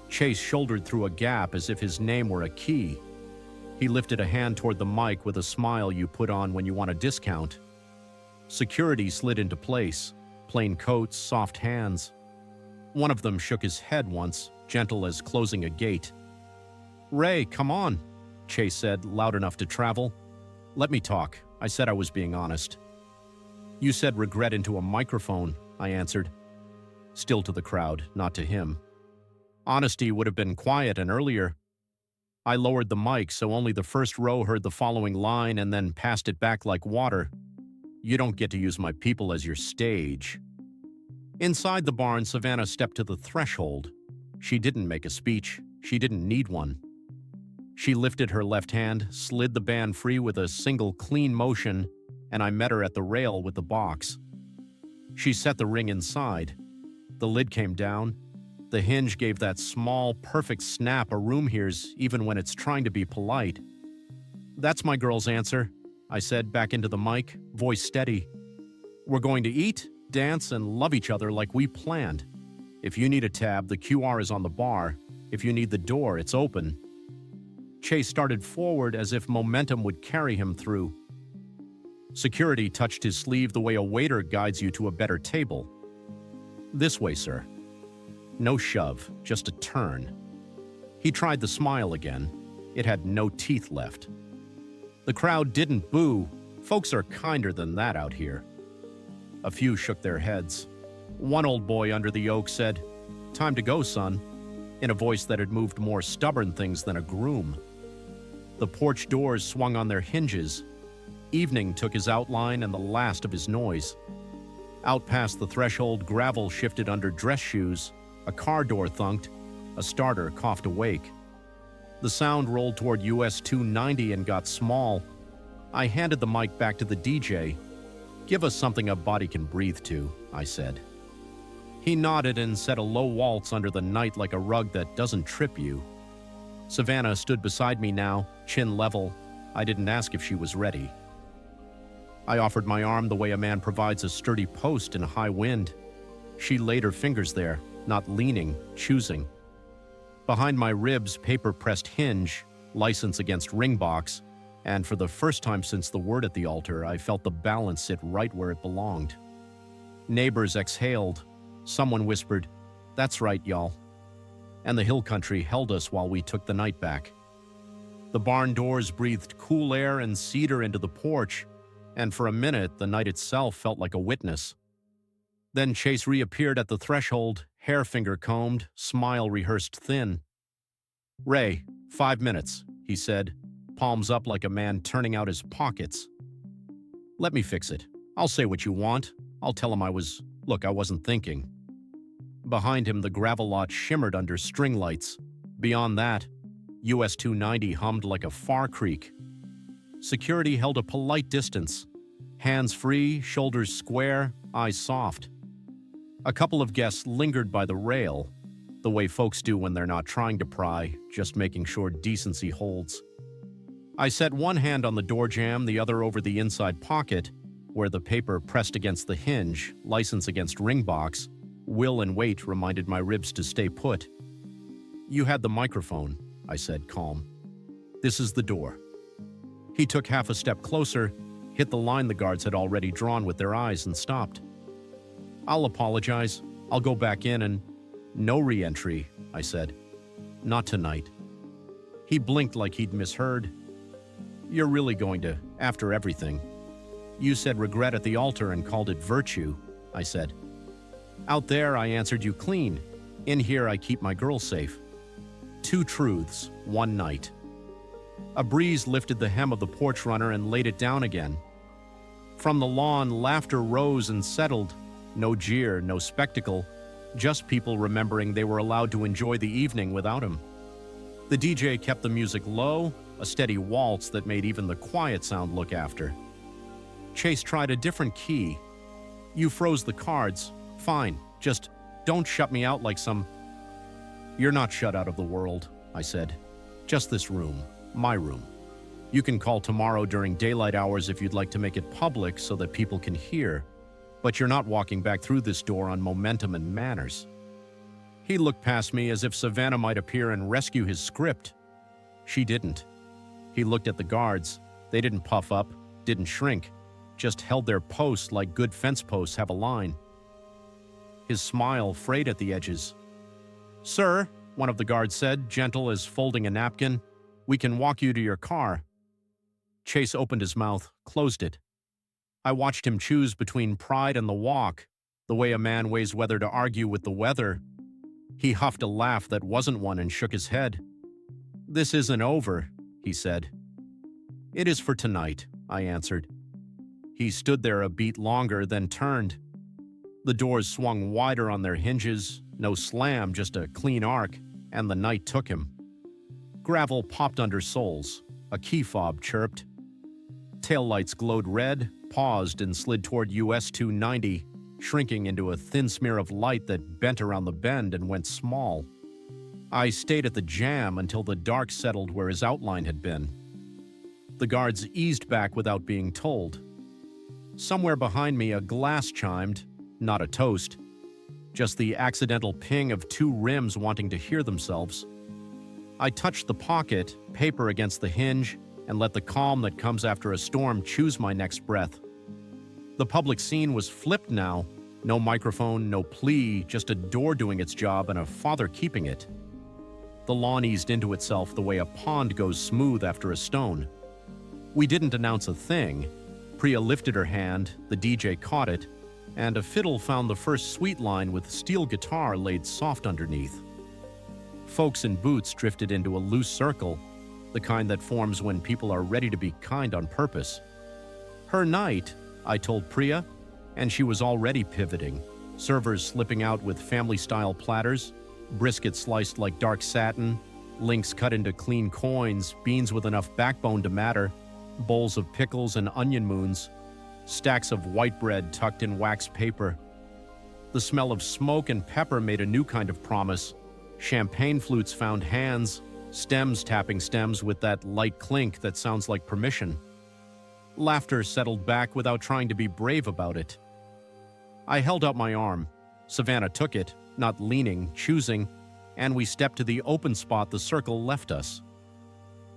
Chase shouldered through a gap as if his name were a key. He lifted a hand toward the mic with a smile you put on when you want a discount. Security slid into place. Plain coats, soft hands. One of them shook his head once, gentle as closing a gate. "Ray, come on," Chase said, loud enough to travel. "Let me talk." I said I was being honest. "You said regret into a microphone," I answered. Still to the crowd, not to him. Honesty would have been quiet and earlier. I lowered the mic so only the first row heard the following line and then passed it back like water. "You don't get to use my people as your stage." Inside the barn, Savannah stepped to the threshold. She didn't make a speech. She didn't need one. She lifted her left hand, slid the band free with a single clean motion, and I met her at the rail with the box. She set the ring inside. The lid came down. The hinge gave that small, perfect snap a room hears even when it's trying to be polite. "That's my girl's answer," I said back into the mic, voice steady. "We're going to eat, dance, and love each other like we planned. If you need a tab, the QR is on the bar. If you need the door, it's open." Chase started forward as if momentum would carry him through. Security touched his sleeve the way a waiter guides you to a better table. "This way, sir." No shove, just a turn. He tried the smile again. It had no teeth left. The crowd didn't boo. Folks are kinder than that out here. A few shook their heads. One old boy under the oak said, "Time to go, son," in a voice that had moved more stubborn things than a groom. The porch doors swung on their hinges. Evening took his outline and the last of his noise. Out past the threshold, gravel shifted under dress shoes. A car door thunked. A starter coughed awake. The sound rolled toward US 290 and got small. I handed the mic back to the DJ. "Give us something a body can breathe to," I said. He nodded and set a low waltz under the night like a rug that doesn't trip you. Savannah stood beside me now, chin level. I didn't ask if she was ready. I offered my arm the way a man provides a sturdy post in a high wind. She laid her fingers there, not leaning, choosing. Behind my ribs, paper-pressed hinge, license against ring box, and for the first time since the word at the altar, I felt the balance sit right where it belonged. Neighbors exhaled. Someone whispered, "That's right, y'all." And the hill country held us while we took the night back. The barn doors breathed cool air and cedar into the porch, and for a minute, the night itself felt like a witness. Then Chase reappeared at the threshold, hair finger combed, smile rehearsed thin. "Ray, 5 minutes," he said, palms up like a man turning out his pockets. "Let me fix it. I'll say what you want. I'll tell him I wasn't thinking." Behind him, the gravel lot shimmered under string lights. Beyond that, US 290 hummed like a far creek. Security held a polite distance. Hands free, shoulders square, eyes soft. A couple of guests lingered by the rail, the way folks do when they're not trying to pry, just making sure decency holds. I set one hand on the door jamb, the other over the inside pocket, where the paper pressed against the hinge, license against ring box, will and weight reminded my ribs to stay put. "You had the microphone," I said, calm. "This is the door." He took half a step closer, hit the line the guards had already drawn with their eyes, and stopped. "I'll apologize. I'll go back in and—" "No re-entry," I said. "Not tonight." He blinked like he'd misheard. "You're really going to, after everything. You said regret at the altar and called it virtue," I said. "Out there, I answered you clean. In here, I keep my girl safe." Two truths, one night. A breeze lifted the hem of the porch runner and laid it down again. From the lawn, laughter rose and settled. No jeer, no spectacle, just people remembering they were allowed to enjoy the evening without him. The DJ kept the music low, a steady waltz that made even the quiet sound look after. Chase tried a different key. "You froze the cards. Fine, just don't shut me out like some—" "You're not shut out of the world," I said. "Just this room, my room. You can call tomorrow during daylight hours if you'd like to make it public so that people can hear, but you're not walking back through this door on momentum and manners." He looked past me as if Savannah might appear and rescue his script. She didn't. He looked at the guards. They didn't puff up, didn't shrink, just held their posts like good fence posts have a line. His smile frayed at the edges. "Sir," one of the guards said, gentle as folding a napkin, "we can walk you to your car." Chase opened his mouth, closed it. I watched him choose between pride and the walk, the way a man weighs whether to argue with the weather. He huffed a laugh that wasn't one and shook his head. "This isn't over," he said. "It is for tonight," I answered. He stood there a beat longer, then turned. The doors swung wider on their hinges, no slam, just a clean arc, and the night took him. Gravel popped under soles. A key fob chirped. Taillights glowed red, paused, and slid toward US 290, shrinking into a thin smear of light that bent around the bend and went small. I stayed at the jam until the dark settled where his outline had been. The guards eased back without being told. Somewhere behind me, a glass chimed, not a toast, just the accidental ping of two rims wanting to hear themselves. I touched the pocket, paper against the hinge, and let the calm that comes after a storm choose my next breath. The public scene was flipped now. No microphone, no plea, just a door doing its job and a father keeping it. The lawn eased into itself the way a pond goes smooth after a stone. We didn't announce a thing. Priya lifted her hand, the DJ caught it, and a fiddle found the first sweet line with steel guitar laid soft underneath. Folks in boots drifted into a loose circle, the kind that forms when people are ready to be kind on purpose. Her night, I told Priya, and she was already pivoting, servers slipping out with family-style platters, brisket sliced like dark satin, links cut into clean coins, beans with enough backbone to matter, bowls of pickles and onion moons, stacks of white bread tucked in wax paper. The smell of smoke and pepper made a new kind of promise. Champagne flutes found hands, stems tapping stems with that light clink that sounds like permission. Laughter settled back without trying to be brave about it. I held out my arm. Savannah took it, not leaning, choosing, and we stepped to the open spot the circle left us.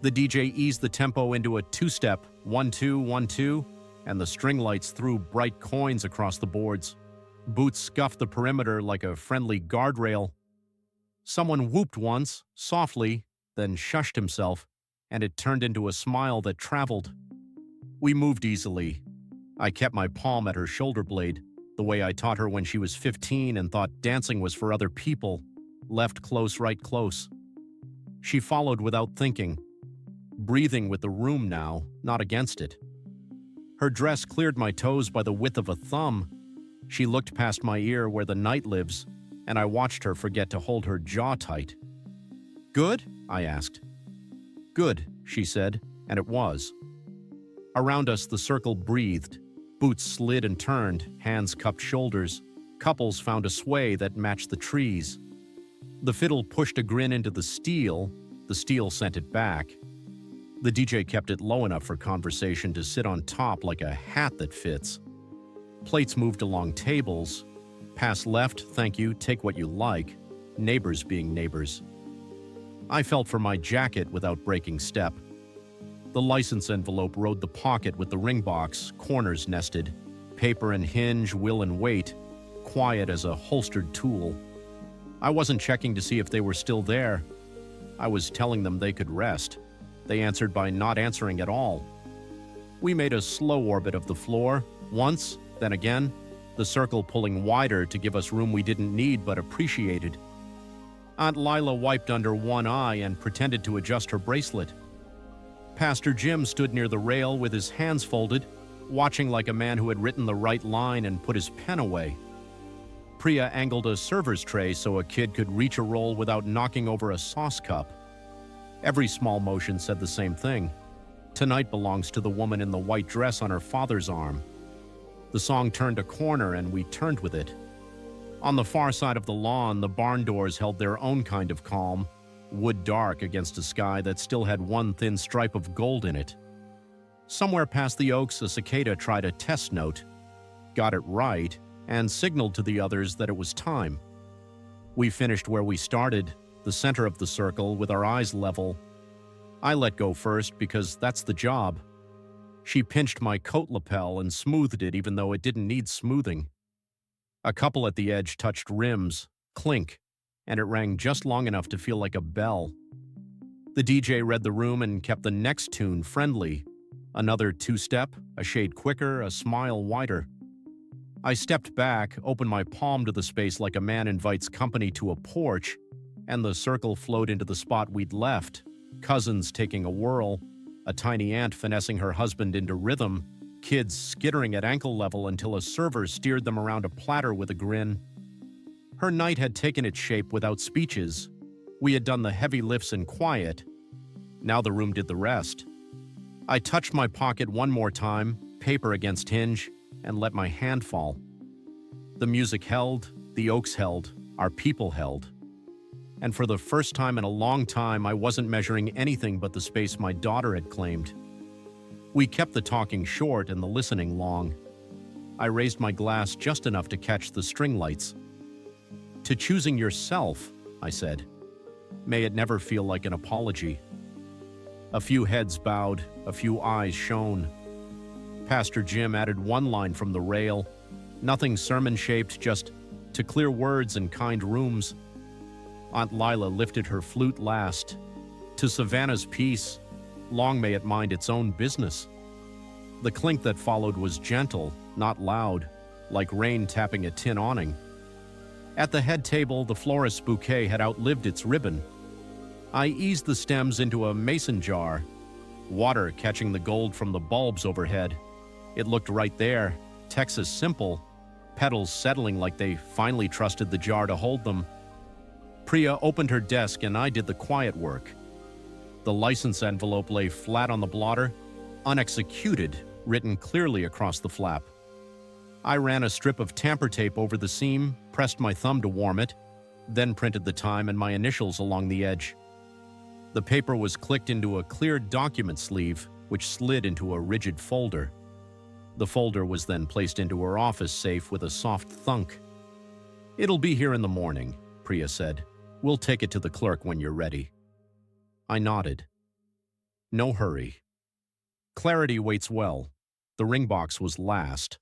The DJ eased the tempo into a two-step, 1-2, 1-2, and the string lights threw bright coins across the boards. Boots scuffed the perimeter like a friendly guardrail. Someone whooped once, softly, then shushed himself, and it turned into a smile that traveled. We moved easily. I kept my palm at her shoulder blade, the way I taught her when she was 15 and thought dancing was for other people, left close, right close. She followed without thinking, breathing with the room now, not against it. Her dress cleared my toes by the width of a thumb. She looked past my ear where the night lives, and I watched her forget to hold her jaw tight. "Good?" I asked. "Good," she said, and it was. Around us, the circle breathed. Boots slid and turned, hands cupped shoulders. Couples found a sway that matched the trees. The fiddle pushed a grin into the steel sent it back. The DJ kept it low enough for conversation to sit on top like a hat that fits. Plates moved along tables. Pass left, thank you, take what you like. Neighbors being neighbors. I felt for my jacket without breaking step. The license envelope rode the pocket with the ring box, corners nested. Paper and hinge, will and weight, quiet as a holstered tool. I wasn't checking to see if they were still there. I was telling them they could rest. They answered by not answering at all. We made a slow orbit of the floor, once, then again, the circle pulling wider to give us room we didn't need but appreciated. Aunt Lila wiped under one eye and pretended to adjust her bracelet. Pastor Jim stood near the rail with his hands folded, watching like a man who had written the right line and put his pen away. Priya angled a server's tray so a kid could reach a roll without knocking over a sauce cup. Every small motion said the same thing. Tonight belongs to the woman in the white dress on her father's arm. The song turned a corner and we turned with it. On the far side of the lawn, the barn doors held their own kind of calm, wood dark against a sky that still had one thin stripe of gold in it. Somewhere past the oaks, a cicada tried a test note, got it right, and signaled to the others that it was time. We finished where we started, the center of the circle, with our eyes level. I let go first because that's the job. She pinched my coat lapel and smoothed it even though it didn't need smoothing. A couple at the edge touched rims, clink, and it rang just long enough to feel like a bell. The DJ read the room and kept the next tune friendly. Another two-step, a shade quicker, a smile wider. I stepped back, opened my palm to the space like a man invites company to a porch, and the circle flowed into the spot we'd left, cousins taking a whirl, a tiny aunt finessing her husband into rhythm, kids skittering at ankle level until a server steered them around a platter with a grin. Her night had taken its shape without speeches. We had done the heavy lifts in quiet. Now the room did the rest. I touched my pocket one more time, paper against hinge, and let my hand fall. The music held, the oaks held, our people held. And for the first time in a long time, I wasn't measuring anything but the space my daughter had claimed. We kept the talking short and the listening long. I raised my glass just enough to catch the string lights. "To choosing yourself," I said. "May it never feel like an apology." A few heads bowed, a few eyes shone. Pastor Jim added one line from the rail, nothing sermon-shaped, just "to clear words and kind rooms." Aunt Lila lifted her flute last. "To Savannah's peace, long may it mind its own business." The clink that followed was gentle, not loud, like rain tapping a tin awning. At the head table, the florist's bouquet had outlived its ribbon. I eased the stems into a mason jar, water catching the gold from the bulbs overhead. It looked right there, Texas simple, petals settling like they finally trusted the jar to hold them. Priya opened her desk and I did the quiet work. The license envelope lay flat on the blotter, unexecuted, written clearly across the flap. I ran a strip of tamper tape over the seam, pressed my thumb to warm it, then printed the time and my initials along the edge. The paper was clicked into a clear document sleeve, which slid into a rigid folder. The folder was then placed into her office safe with a soft thunk. "It'll be here in the morning," Priya said. "We'll take it to the clerk when you're ready." I nodded. No hurry. Clarity waits well. The ring box was last.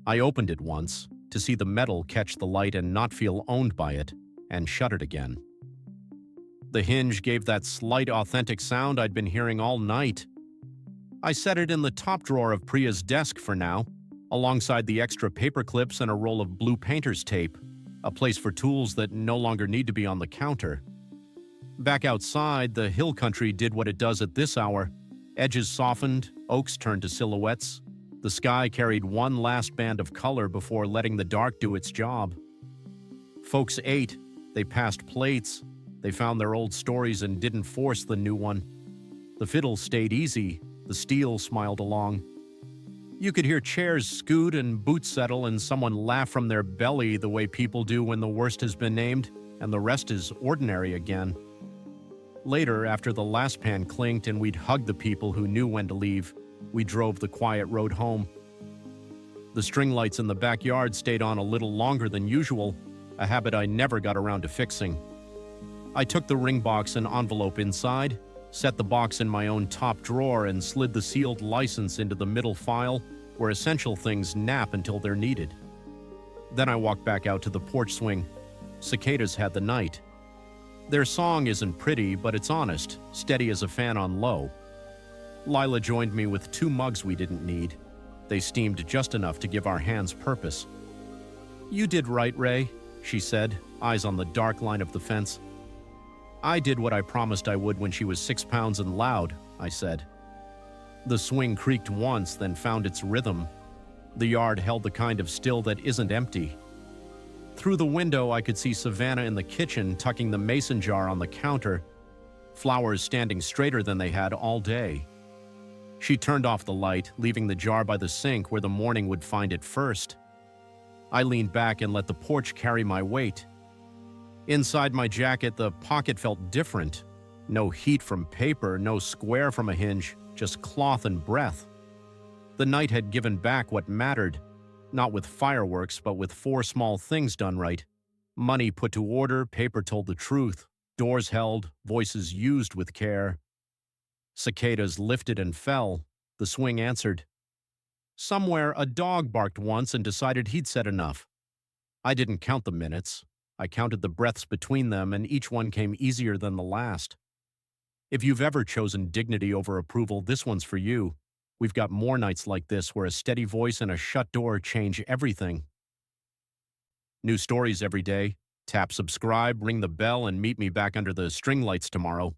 I opened it once, to see the metal catch the light and not feel owned by it, and shut it again. The hinge gave that slight authentic sound I'd been hearing all night. I set it in the top drawer of Priya's desk for now, alongside the extra paper clips and a roll of blue painter's tape, a place for tools that no longer need to be on the counter. Back outside, the hill country did what it does at this hour. Edges softened, oaks turned to silhouettes. The sky carried one last band of color before letting the dark do its job. Folks ate, they passed plates, they found their old stories and didn't force the new one. The fiddle stayed easy, the steel smiled along. You could hear chairs scoot and boots settle and someone laugh from their belly the way people do when the worst has been named and the rest is ordinary again. Later, after the last pan clinked and we'd hugged the people who knew when to leave, we drove the quiet road home. The string lights in the backyard stayed on a little longer than usual, a habit I never got around to fixing. I took the ring box and envelope inside, set the box in my own top drawer, and slid the sealed license into the middle file where essential things nap until they're needed. Then I walked back out to the porch swing. Cicadas had the night. Their song isn't pretty, but it's honest, steady as a fan on low. Lila joined me with 2 mugs we didn't need. They steamed just enough to give our hands purpose. "You did right, Ray," she said, eyes on the dark line of the fence. "I did what I promised I would when she was 6 pounds and loud," I said. The swing creaked once, then found its rhythm. The yard held the kind of still that isn't empty. Through the window, I could see Savannah in the kitchen tucking the mason jar on the counter, flowers standing straighter than they had all day. She turned off the light, leaving the jar by the sink where the morning would find it first. I leaned back and let the porch carry my weight. Inside my jacket, the pocket felt different. No heat from paper, no square from a hinge, just cloth and breath. The night had given back what mattered, not with fireworks, but with 4 small things done right. Money put to order, paper told the truth, doors held, voices used with care. Cicadas lifted and fell. The swing answered. Somewhere a dog barked once and decided he'd said enough. I didn't count the minutes. I counted the breaths between them, and each one came easier than the last. If you've ever chosen dignity over approval, this one's for you. We've got more nights like this where a steady voice and a shut door change everything. New stories every day. Tap subscribe, ring the bell, and meet me back under the string lights tomorrow.